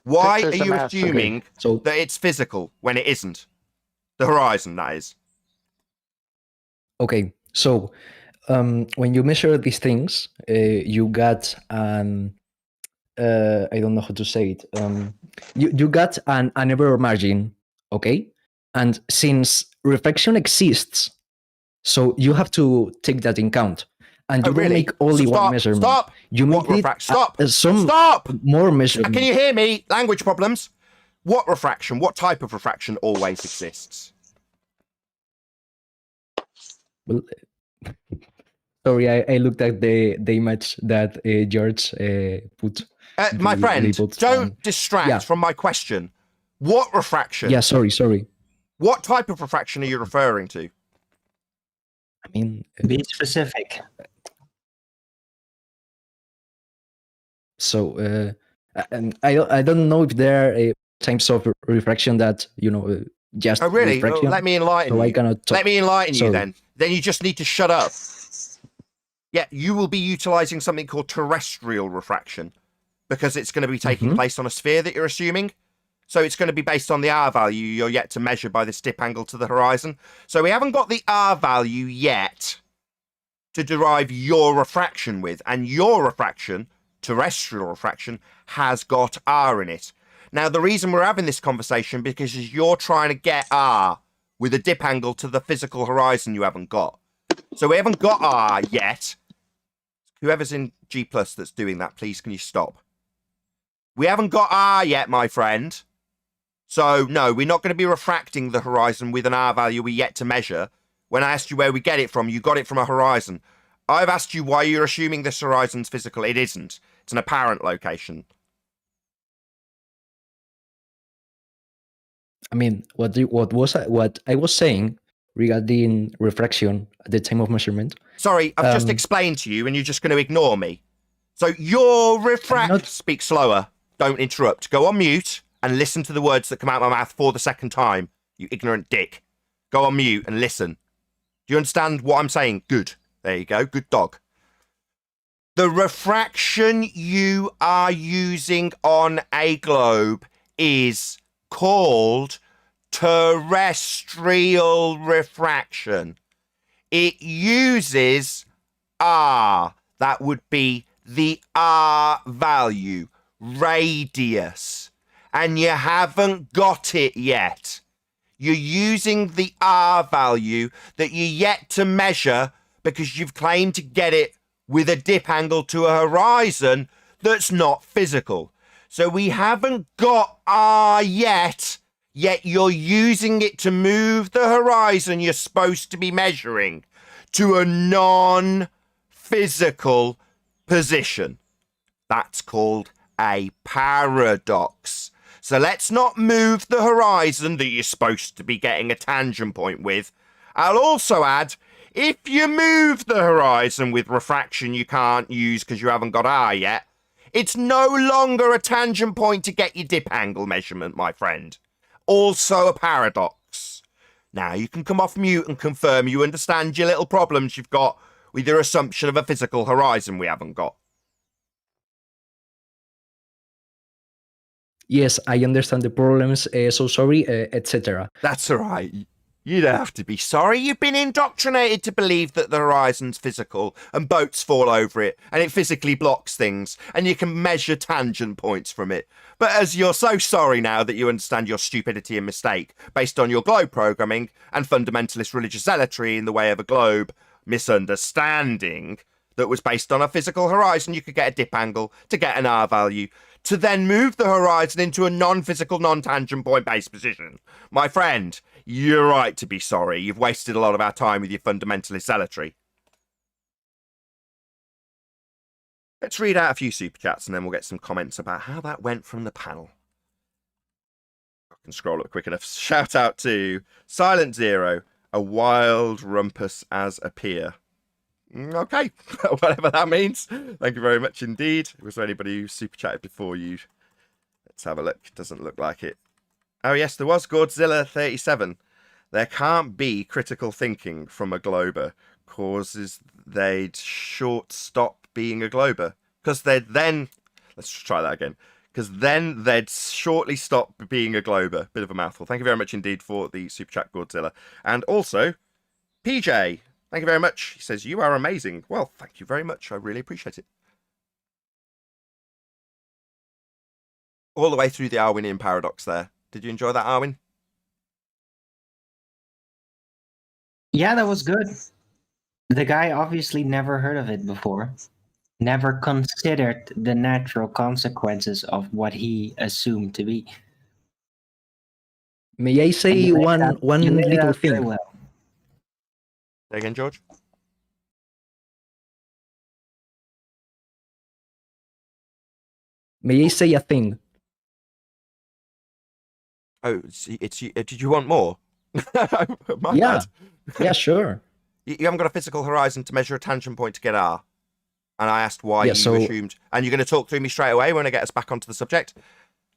Speaker 1: Why are you assuming that it's physical when it isn't? The horizon, that is.
Speaker 7: Okay, so when you measure these things, you got an I don't know how to say it. You got an error margin, okay? And since reflection exists, so you have to take that in count. And you don't make only one measurement.
Speaker 1: Stop!
Speaker 7: You make
Speaker 1: Stop!
Speaker 7: More measurements.
Speaker 1: Can you hear me? Language problems. What refraction? What type of refraction always exists?
Speaker 7: Well, sorry, I looked at the image that George put.
Speaker 1: My friend, don't distract from my question. What refraction?
Speaker 7: Yeah, sorry.
Speaker 1: What type of refraction are you referring to?
Speaker 7: I mean,
Speaker 5: be specific.
Speaker 7: So And I don't know if there are types of refraction that just
Speaker 1: Oh, really?
Speaker 7: refraction.
Speaker 1: Let me enlighten
Speaker 7: so
Speaker 1: you.
Speaker 7: I cannot talk.
Speaker 1: Let me enlighten you
Speaker 7: Sorry.
Speaker 1: then. Then you just need to shut up. Yeah, you will be utilizing something called terrestrial refraction because it's going to be taking place on a sphere that you're assuming. So it's going to be based on the R value you're yet to measure by this dip angle to the horizon. So we haven't got the R value yet to derive your refraction with. And your refraction, terrestrial refraction, has got R in it. Now, the reason we're having this conversation because you're trying to get R with a dip angle to the physical horizon you haven't got. So we haven't got R yet. Whoever's in G+ that's doing that, please, can you stop? We haven't got R yet, my friend. So, no, we're not going to be refracting the horizon with an R value we yet to measure. When I asked you where we get it from, you got it from a horizon. I've asked you why you're assuming this horizon's physical. It isn't. It's an apparent location.
Speaker 7: I mean, what I was saying regarding refraction at the time of measurement.
Speaker 1: Sorry, I've just explained to you and you're just going to ignore me. So your Speak slower. Don't interrupt. Go on mute and listen to the words that come out of my mouth for the second time, you ignorant dick. Go on mute and listen. Do you understand what I'm saying? Good. There you go. Good dog. The refraction you are using on a globe is called terrestrial refraction. It uses R. That would be the R value, radius. And you haven't got it yet. You're using the R value that you're yet to measure because you've claimed to get it with a dip angle to a horizon that's not physical. So we haven't got R yet you're using it to move the horizon you're supposed to be measuring to a non-physical position. That's called a paradox. So let's not move the horizon that you're supposed to be getting a tangent point with. I'll also add, if you move the horizon with refraction you can't use because you haven't got R yet, it's no longer a tangent point to get your dip angle measurement, my friend. Also a paradox. Now you can come off mute and confirm you understand your little problems you've got with your assumption of a physical horizon we haven't got.
Speaker 7: Yes, I understand the problems. So sorry, etc.
Speaker 1: That's all right. You don't have to be sorry. You've been indoctrinated to believe that the horizon's physical and boats fall over it and it physically blocks things and you can measure tangent points from it. But as you're so sorry now that you understand your stupidity and mistake based on your globe programming and fundamentalist religious zealotry in the way of a globe misunderstanding that was based on a physical horizon, you could get a dip angle to get an R value to then move the horizon into a non-physical, non-tangent point-based position. My friend, you're right to be sorry. You've wasted a lot of our time with your fundamentalist zealotry. Let's read out a few super chats and then we'll get some comments about how that went from the panel. I can scroll up quick enough. Shout out to Silent Zero, a wild rumpus as a peer. Okay, whatever that means. Thank you very much indeed. Was there anybody who super chatted before you? Let's have a look. Doesn't look like it. Oh yes, there was Godzilla 37. There can't be critical thinking from a glober causes they'd short stop being a glober. Because they'd then, let's try that again. Because then they'd shortly stop being a glober. Bit of a mouthful. Thank you very much indeed for the super chat, Godzilla. And also, PJ. Thank you very much. He says, you are amazing. Well, thank you very much. I really appreciate it. All the way through the Arwinian paradox there. Did you enjoy that, Arwin?
Speaker 5: Yeah, that was good. The guy obviously never heard of it before. Never considered the natural consequences of what he assumed to be.
Speaker 7: May I say one little thing?
Speaker 5: Well.
Speaker 1: Say again, George?
Speaker 7: May I say a thing?
Speaker 1: Oh, did you want more? My
Speaker 7: Yeah.
Speaker 1: bad.
Speaker 7: Yeah, sure.
Speaker 1: You haven't got a physical horizon to measure a tangent point to get R. and I asked why you assumed. And you're going to talk through me straight away when I get us back onto the subject.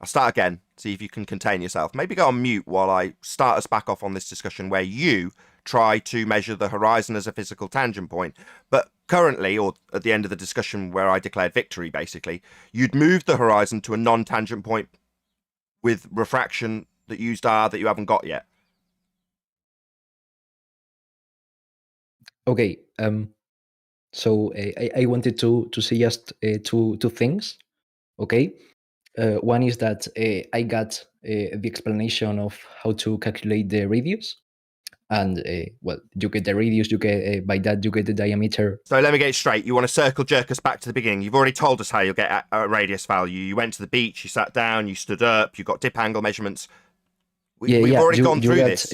Speaker 1: I'll start again, see if you can contain yourself. Maybe go on mute while I start us back off on this discussion where you try to measure the horizon as a physical tangent point. But currently, or at the end of the discussion where I declared victory, basically, you'd moved the horizon to a non-tangent point with refraction that used R that you haven't got yet.
Speaker 7: Okay. So I wanted to see just two things. Okay. One is that I got the explanation of how to calculate the radius, and well, you get the radius. You get by that you get the diameter.
Speaker 1: So let me get it straight. You want to circle jerk us back to the beginning. You've already told us how you'll get a radius value. You went to the beach. You sat down. You stood up. You got dip angle measurements. We've already gone through this.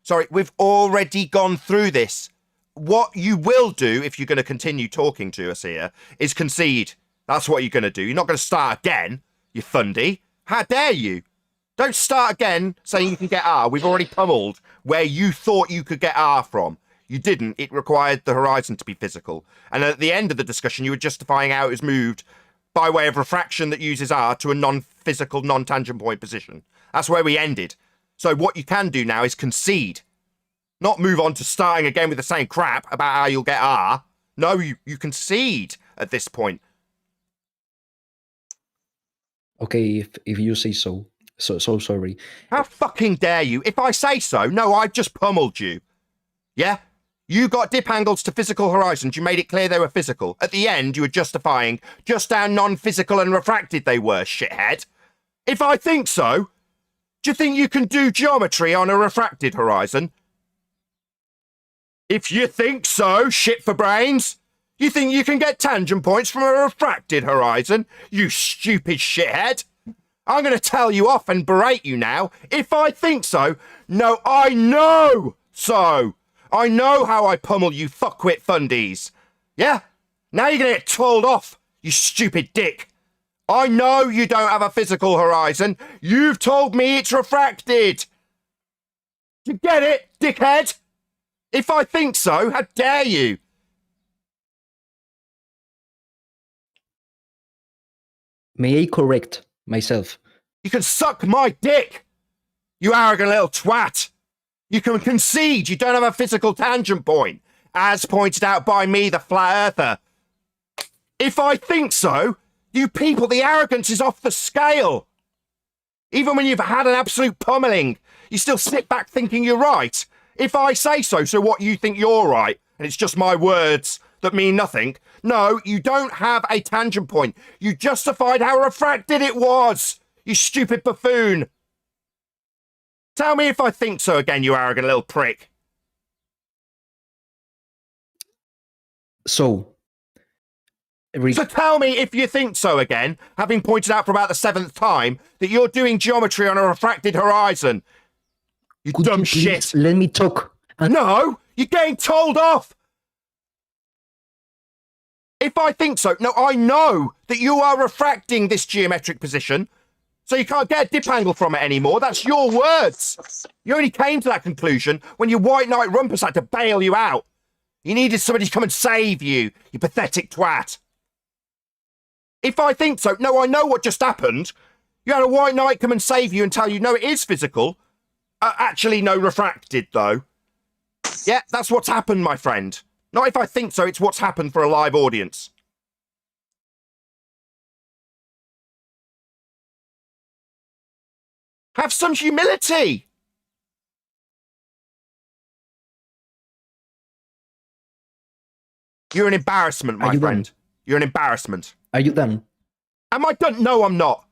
Speaker 1: Sorry, we've already gone through this. What you will do if you're going to continue talking to us here is concede. That's what you're going to do. You're not going to start again, you fundy. How dare you? Don't start again saying you can get R. We've already pummeled where you thought you could get R from. You didn't. It required the horizon to be physical. And at the end of the discussion, you were justifying how it was moved by way of refraction that uses R to a non-physical, non-tangent point position. That's where we ended. So what you can do now is concede. Not move on to starting again with the same crap about how you'll get R. No, you concede at this point.
Speaker 7: Okay, if you say so. So sorry.
Speaker 1: How fucking dare you? If I say so, no, I've just pummeled you. Yeah? You got dip angles to physical horizons. You made it clear they were physical. At the end, you were justifying just how non-physical and refracted they were, shithead. If I think so, do you think you can do geometry on a refracted horizon? If you think so, shit for brains. You think you can get tangent points from a refracted horizon? You stupid shithead. I'm going to tell you off and berate you now. If I think so, no, I know so. I know how I pummel you fuckwit fundies. Yeah? Now you're going to get told off, you stupid dick. I know you don't have a physical horizon. You've told me it's refracted. You get it, dickhead? If I think so, how dare you?
Speaker 7: May I correct myself?
Speaker 1: You can suck my dick, you arrogant little twat. You can concede you don't have a physical tangent point, as pointed out by me, the flat earther. If I think so, you people, the arrogance is off the scale. Even when you've had an absolute pummeling, you still sit back thinking you're right. If I say so, so what, you think you're right, and it's just my words that mean nothing? No, you don't have a tangent point. You justified how refracted it was, you stupid buffoon. Tell me if I think so again, you arrogant little prick.
Speaker 7: So
Speaker 1: tell me if you think so again, having pointed out for about the 7th time that you're doing geometry on a refracted horizon. You dumb shit.
Speaker 7: Let me talk.
Speaker 1: No, you're getting told off. If I think so, no, I know that you are refracting this geometric position, so you can't get a dip angle from it anymore. That's your words. You only came to that conclusion when your white knight rumpus had to bail you out. You needed somebody to come and save you, you pathetic twat. If I think so, no, I know what just happened. You had a white knight come and save you and tell you, no, it is physical. Actually, no, refracted, though. Yeah, that's what's happened, my friend. Not if I think so, it's what's happened for a live audience. Have some humility. You're an embarrassment, my friend. You're an embarrassment.
Speaker 7: Are you done?
Speaker 1: Am I done? No, I'm not.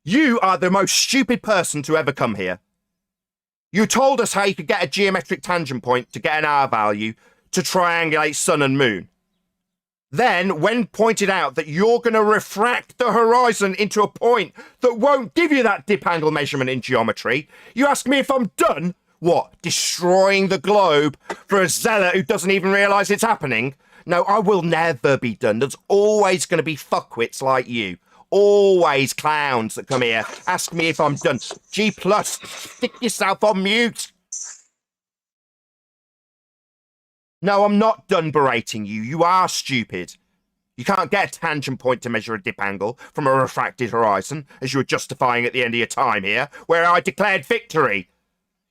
Speaker 1: You are the most stupid person to ever come here. You told us how you could get a geometric tangent point to get an R value to triangulate sun and moon. Then, when pointed out that you're going to refract the horizon into a point that won't give you that dip angle measurement in geometry, you ask me if I'm done? What, destroying the globe for a zealot who doesn't even realise it's happening? No, I will never be done. There's always going to be fuckwits like you. Always clowns that come here. Ask me if I'm done. G+, stick yourself on mute. No, I'm not done berating you. You are stupid. You can't get a tangent point to measure a dip angle from a refracted horizon, as you were justifying at the end of your time here, where I declared victory.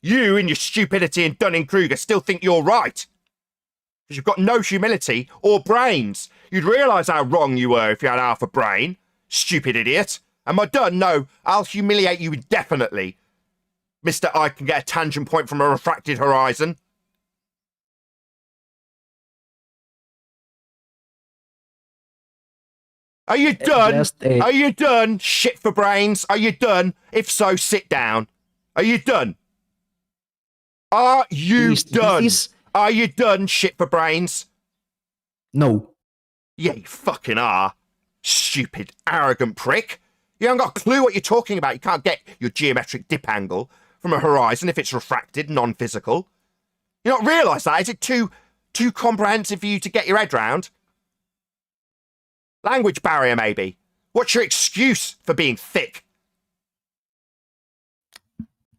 Speaker 1: You, in your stupidity and Dunning-Kruger, still think you're right. Because you've got no humility or brains. You'd realise how wrong you were if you had half a brain. Stupid idiot. Am I done? No, I'll humiliate you indefinitely. Mr. I can get a tangent point from a refracted horizon. Are you done? Are you done? Shit for brains. Are you done? If so, sit down. Are you done? Are you done? Are you done? Shit for brains.
Speaker 7: No.
Speaker 1: Yeah, you fucking are. Stupid, arrogant prick. You haven't got a clue what you're talking about. You can't get your geometric dip angle from a horizon if it's refracted, non-physical. You not realise that? Is it too comprehensive for you to get your head round? Language barrier, maybe. What's your excuse for being thick?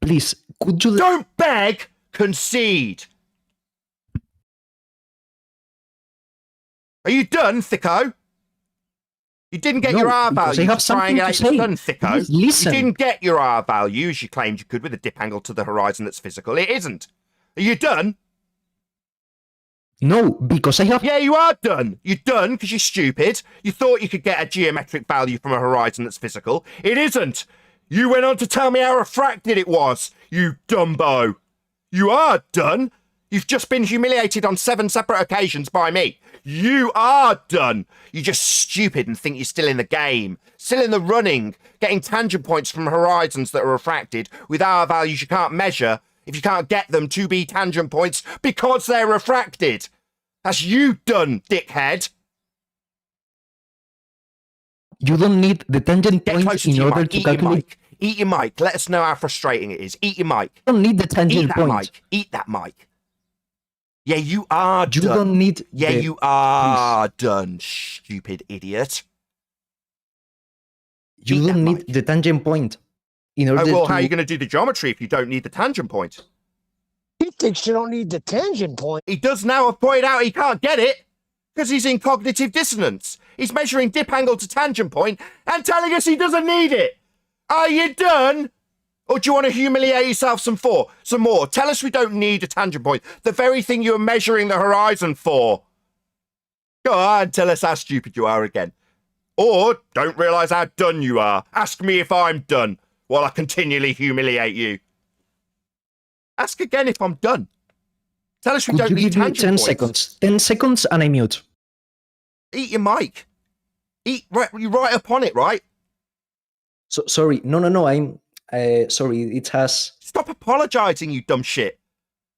Speaker 7: Please, could you...
Speaker 1: Don't beg, concede. Are you done, thicko? You didn't get your R value.
Speaker 7: I have something to say.
Speaker 1: Done, thicko.
Speaker 7: Listen.
Speaker 1: You didn't get your R value as you claimed you could with a dip angle to the horizon that's physical. It isn't. Are you done?
Speaker 7: No, because I have...
Speaker 1: Yeah, you are done. You're done because you're stupid. You thought you could get a geometric value from a horizon that's physical. It isn't. You went on to tell me how refracted it was, you dumbo. You are done. You've just been humiliated on 7 separate occasions by me. You are done. You're just stupid and think you're still in the game. Still in the running, getting tangent points from horizons that are refracted with R values you can't measure if you can't get them to be tangent points because they're refracted. That's you done, dickhead.
Speaker 7: You don't need the tangent point in order to calculate...
Speaker 1: Eat your mic. Let us know how frustrating it is. Eat your mic.
Speaker 7: You don't need the tangent point.
Speaker 1: Mic. Eat that mic. Yeah, you are done.
Speaker 7: You don't need...
Speaker 1: Yeah, you are done, stupid idiot.
Speaker 7: You don't need the tangent point in order
Speaker 1: well,
Speaker 7: to...
Speaker 1: how are you going to do the geometry if you don't need the tangent point?
Speaker 3: He thinks you don't need the tangent point.
Speaker 1: He does now have pointed out he can't get it because he's in cognitive dissonance. He's measuring dip angle to tangent point and telling us he doesn't need it. Are you done? Or do you want to humiliate yourself some more? Tell us we don't need a tangent point. The very thing you're measuring the horizon for. Go on, tell us how stupid you are again. Or don't realise how done you are. Ask me if I'm done while I continually humiliate you. Ask again if I'm done. Tell us we don't need tangent points.
Speaker 7: 10 seconds. 10 seconds and I mute.
Speaker 1: Eat your mic. Eat right up on it, right?
Speaker 7: So sorry. No. I'm sorry. It has...
Speaker 1: Stop apologising, you dumb shit.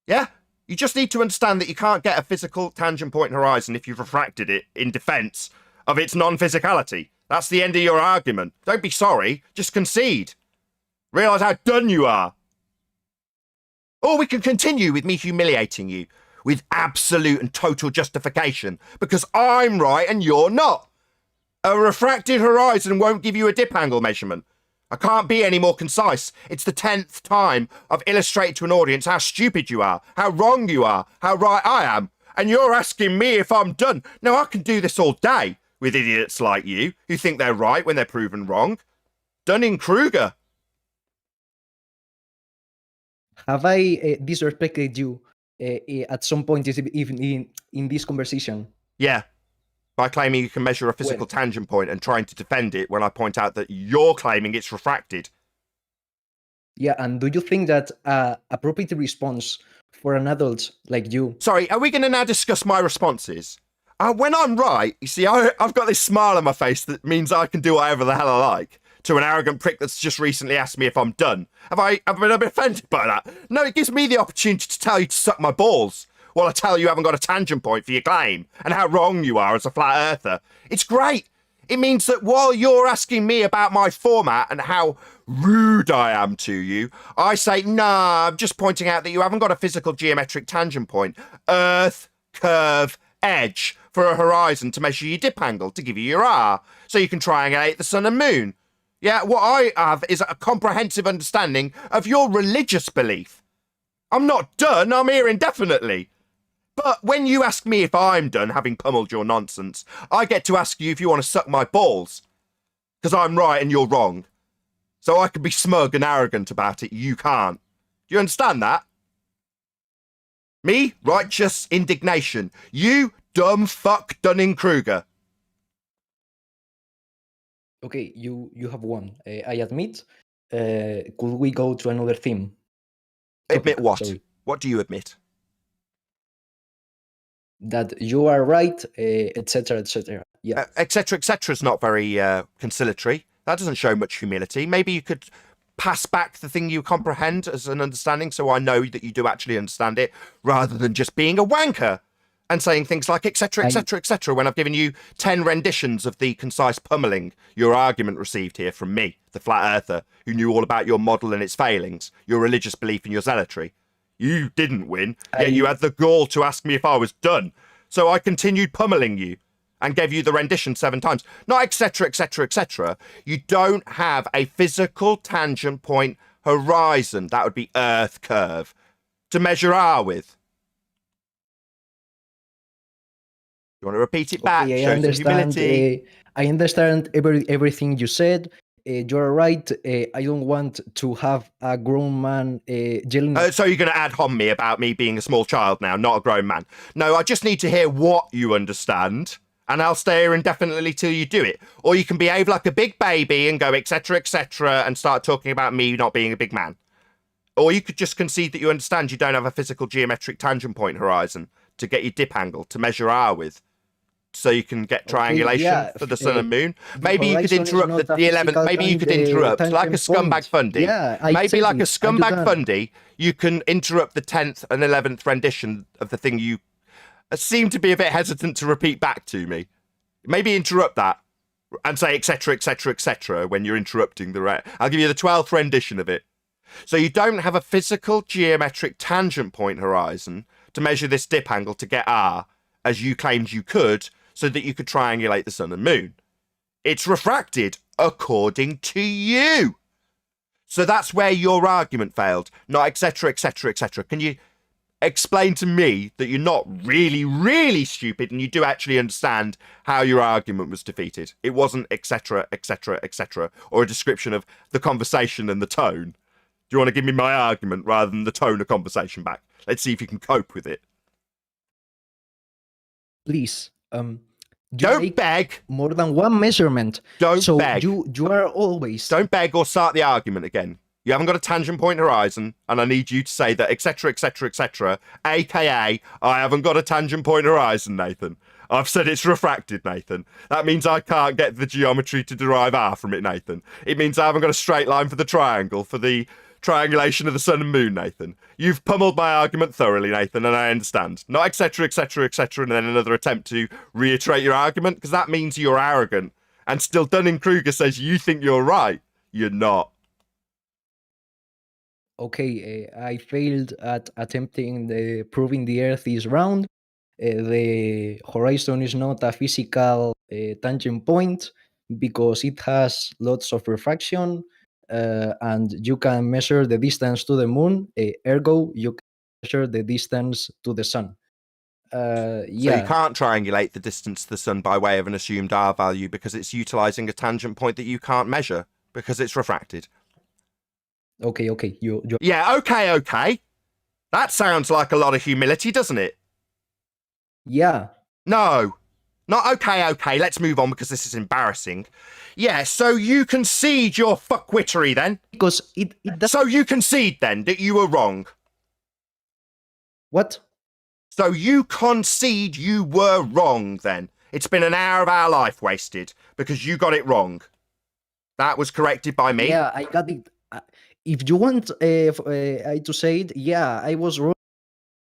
Speaker 1: Yeah? You just need to understand that you can't get a physical tangent point horizon if you've refracted it in defence of its non-physicality. That's the end of your argument. Don't be sorry. Just concede. Realise how done you are. Or we can continue with me humiliating you with absolute and total justification because I'm right and you're not. A refracted horizon won't give you a dip angle measurement. I can't be any more concise. It's the 10th time I've illustrated to an audience how stupid you are, how wrong you are, how right I am. And you're asking me if I'm done. Now, I can do this all day with idiots like you who think they're right when they're proven wrong. Dunning-Kruger.
Speaker 7: Have I disrespected you at some point even in this conversation?
Speaker 1: Yeah. By claiming you can measure a physical tangent point and trying to defend it when I point out that you're claiming it's refracted.
Speaker 7: Yeah, and do you think that appropriate response for an adult like you...
Speaker 1: Sorry, are we going to now discuss my responses? When I'm right, you see, I've got this smile on my face that means I can do whatever the hell I like to an arrogant prick that's just recently asked me if I'm done. Have I been offended by that? No, it gives me the opportunity to tell you to suck my balls while I tell you haven't got a tangent point for your claim and how wrong you are as a flat earther. It's great. It means that while you're asking me about my format and how rude I am to you, I say, nah, I'm just pointing out that you haven't got a physical geometric tangent point. Earth, curve, edge for a horizon to measure your dip angle to give you your R, so you can triangulate the sun and moon. Yeah, what I have is a comprehensive understanding of your religious belief. I'm not done, I'm here indefinitely. But when you ask me if I'm done having pummeled your nonsense, I get to ask you if you want to suck my balls. Because I'm right and you're wrong. So I can be smug and arrogant about it. You can't. Do you understand that? Me, righteous indignation. You, dumb fuck Dunning-Kruger.
Speaker 7: Okay, you have won. I admit. Could we go to another theme?
Speaker 1: Admit
Speaker 7: Topic,
Speaker 1: what?
Speaker 7: sorry.
Speaker 1: What do you admit?
Speaker 7: That you are right, etc., etc. Yeah.
Speaker 1: Etc., etc. is not very conciliatory. That doesn't show much humility. Maybe you could pass back the thing you comprehend as an understanding, so I know that you do actually understand it, rather than just being a wanker and saying things like etc., etc., etc. when I've given you 10 renditions of the concise pummeling your argument received here from me, the flat earther, who knew all about your model and its failings, your religious belief and your zealotry. You didn't win, yet you had the gall to ask me if I was done. So I continued pummeling you and gave you the rendition 7 times. Not etc., etc., etc. You don't have a physical tangent point horizon, that would be Earth curve, to measure R with. You want to repeat it back?
Speaker 7: Okay,
Speaker 1: Show some humility.
Speaker 7: I understand everything you said. You're right. I don't want to have a grown man yelling.
Speaker 1: So you're going to ad hom me about me being a small child now, not a grown man. No, I just need to hear what you understand, and I'll stay here indefinitely till you do it. Or you can behave like a big baby and go etc., etc., and start talking about me not being a big man. Or you could just concede that you understand you don't have a physical geometric tangent point horizon to get your dip angle to measure R with, so you can get triangulation for the sun and moon. Maybe you could interrupt the 11th. Maybe you could interrupt like a scumbag fundy.
Speaker 7: Yeah,
Speaker 1: maybe like a scumbag fundy, you can interrupt the 10th and 11th rendition of the thing you seem to be a bit hesitant to repeat back to me. Maybe interrupt that and say etc., etc., etc. when you're interrupting the I'll give you the 12th rendition of it. So you don't have a physical geometric tangent point horizon to measure this dip angle to get R, as you claimed you could, so that you could triangulate the sun and moon. It's refracted according to you. So that's where your argument failed, not etc., etc., etc. Can you explain to me that you're not really, really stupid and you do actually understand how your argument was defeated? It wasn't etc., etc., etc., or a description of the conversation and the tone. Do you want to give me my argument rather than the tone of conversation back? Let's see if you can cope with it.
Speaker 7: Please,
Speaker 1: don't beg.
Speaker 7: More than one measurement.
Speaker 1: Don't beg.
Speaker 7: You are always.
Speaker 1: Don't beg or start the argument again. You haven't got a tangent point horizon, and I need you to say that etc., etc., etc., aka I haven't got a tangent point horizon, Nathan. I've said it's refracted, Nathan. That means I can't get the geometry to derive R from it, Nathan. It means I haven't got a straight line for the triangle, for the triangulation of the sun and moon, Nathan. You've pummeled my argument thoroughly, Nathan, and I understand. Not etc., etc., etc., and then another attempt to reiterate your argument, because that means you're arrogant. And still Dunning-Kruger says you think you're right. You're not.
Speaker 7: Okay, I failed at attempting proving the Earth is round. The horizon is not a physical tangent point because it has lots of refraction, and you can measure the distance to the moon. Ergo, you can measure the distance to the sun.
Speaker 1: So you can't triangulate the distance to the sun by way of an assumed R value because it's utilizing a tangent point that you can't measure because it's refracted.
Speaker 7: Okay.
Speaker 1: Yeah, okay. That sounds like a lot of humility, doesn't it?
Speaker 7: Yeah.
Speaker 1: No. Not okay. Let's move on because this is embarrassing. Yeah, so you concede your fuckwittery then?
Speaker 7: Because it does.
Speaker 1: So you concede then that you were wrong?
Speaker 7: What?
Speaker 1: So you concede you were wrong then? It's been an hour of our life wasted because you got it wrong. That was corrected by me?
Speaker 7: Yeah, I got it. If you want to say it, yeah, I was wrong.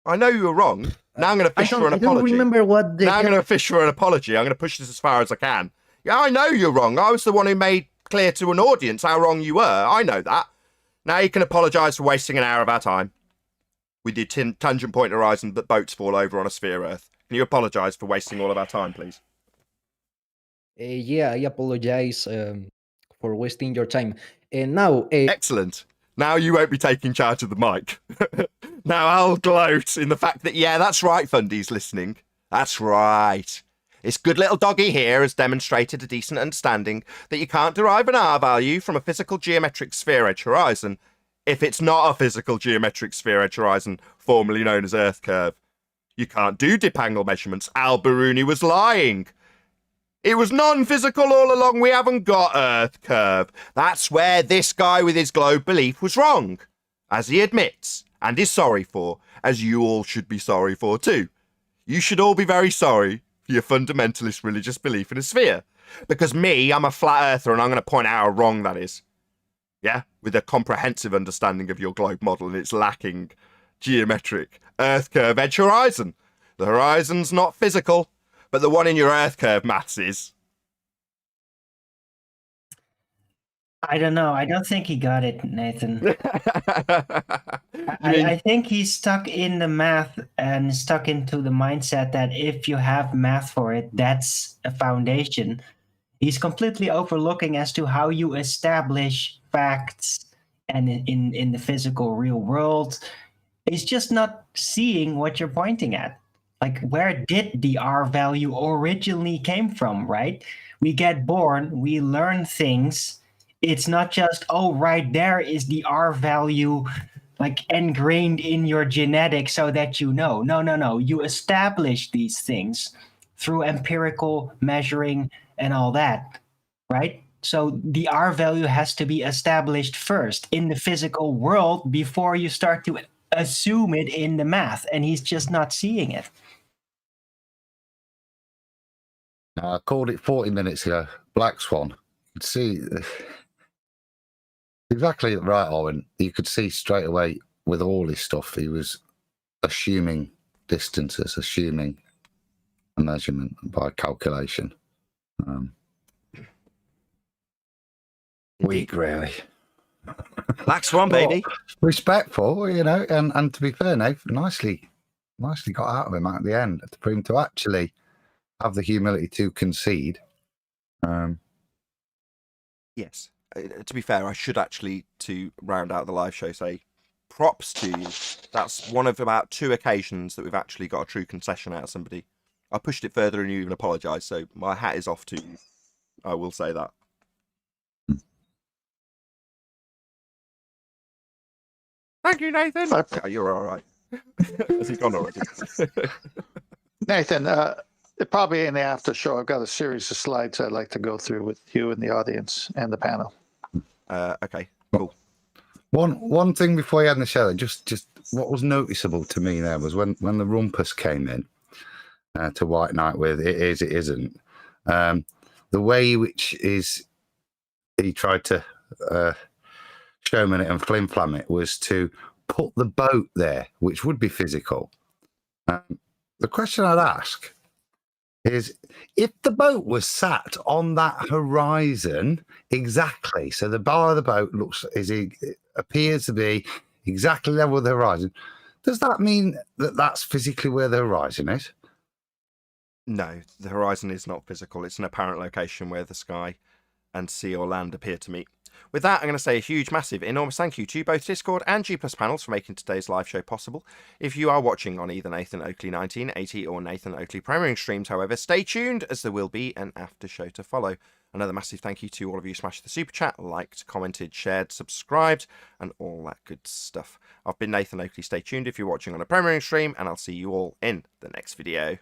Speaker 1: I know you were wrong. Now I'm going to fish for an apology.
Speaker 7: I don't remember what the...
Speaker 1: Now I'm going to fish for an apology. I'm going to push this as far as I can. Yeah, I know you're wrong. I was the one who made clear to an audience how wrong you were. I know that. Now you can apologise for wasting an hour of our time with your tangent point horizon that boats fall over on a sphere Earth. Can you apologise for wasting all of our time, please?
Speaker 7: Yeah, I apologise for wasting your time. And now...
Speaker 1: Excellent. Now you won't be taking charge of the mic. Now I'll gloat in the fact that, yeah, that's right, Fundy's listening. That's right. This good little doggy here has demonstrated a decent understanding that you can't derive an R value from a physical geometric sphere edge horizon if it's not a physical geometric sphere edge horizon, formerly known as Earth curve. You can't do dip angle measurements. Al-Biruni was lying. It was non-physical all along. We haven't got Earth curve. That's where this guy with his globe belief was wrong, as he admits, and is sorry for, as you all should be sorry for too. You should all be very sorry for your fundamentalist religious belief in a sphere. Because me, I'm a flat earther, and I'm going to point out how wrong that is. Yeah? With a comprehensive understanding of your globe model and its lacking geometric Earth curve edge horizon. The horizon's not physical, but the one in your Earth curve maths is.
Speaker 5: I don't know. I don't think he got it, Nathan. I think he's stuck in the math and stuck into the mindset that if you have math for it, that's a foundation. He's completely overlooking as to how you establish facts and in the physical real world. He's just not seeing what you're pointing at. Like, where did the R value originally came from, right? We get born, we learn things. It's not just, oh, right there is the R value, like ingrained in your genetics so that you know. No. You establish these things through empirical measuring and all that, right? So the R value has to be established first in the physical world before you start to assume it in the math, and he's just not seeing it.
Speaker 10: I called it 40 minutes ago. Black Swan. You could see exactly right, Owen. You could see straight away with all his stuff, he was assuming distances, assuming a measurement by calculation. Weak, really.
Speaker 1: Black Swan, baby.
Speaker 10: Respectful, you know, and to be fair, Nathan, nicely got out of him at the end for him to actually have the humility to concede.
Speaker 1: Yes. To be fair, I should actually, to round out the live show, say props to you. That's one of about 2 occasions that we've actually got a true concession out of somebody. I pushed it further and you even apologised, so my hat is off to you. I will say that. Thank you, Nathan. Oh, you're all right. Has he gone already?
Speaker 2: Nathan, probably in the after show, I've got a series of slides I'd like to go through with you and the audience and the panel.
Speaker 1: Okay, cool.
Speaker 10: One thing before you had the show, just what was noticeable to me there was when the rumpus came in to White Knight with it is, it isn't. The way which is he tried to showman it and flim-flam it was to put the boat there, which would be physical. The question I'd ask is, if the boat was sat on that horizon exactly, so the bar of the boat appears to be exactly level with the horizon, does that mean that that's physically where the horizon is?
Speaker 1: No, the horizon is not physical. It's an apparent location where the sky and sea or land appear to meet. With that, I'm going to say a huge, massive, enormous thank you to both Discord and G+ panels for making today's live show possible. If you are watching on either Nathan Oakley 1980 or Nathan Oakley premiering streams, however, stay tuned as there will be an after show to follow. Another massive thank you to all of you who smashed the super chat, liked, commented, shared, subscribed, and all that good stuff. I've been Nathan Oakley. Stay tuned if you're watching on a premiering stream, and I'll see you all in the next video.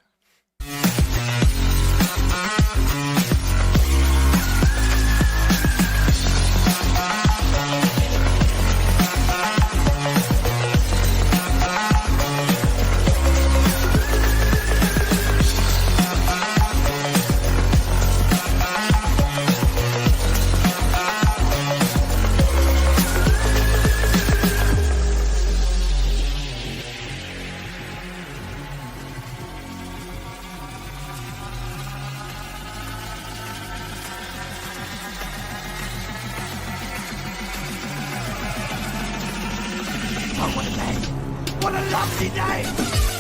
Speaker 11: What a lovely day!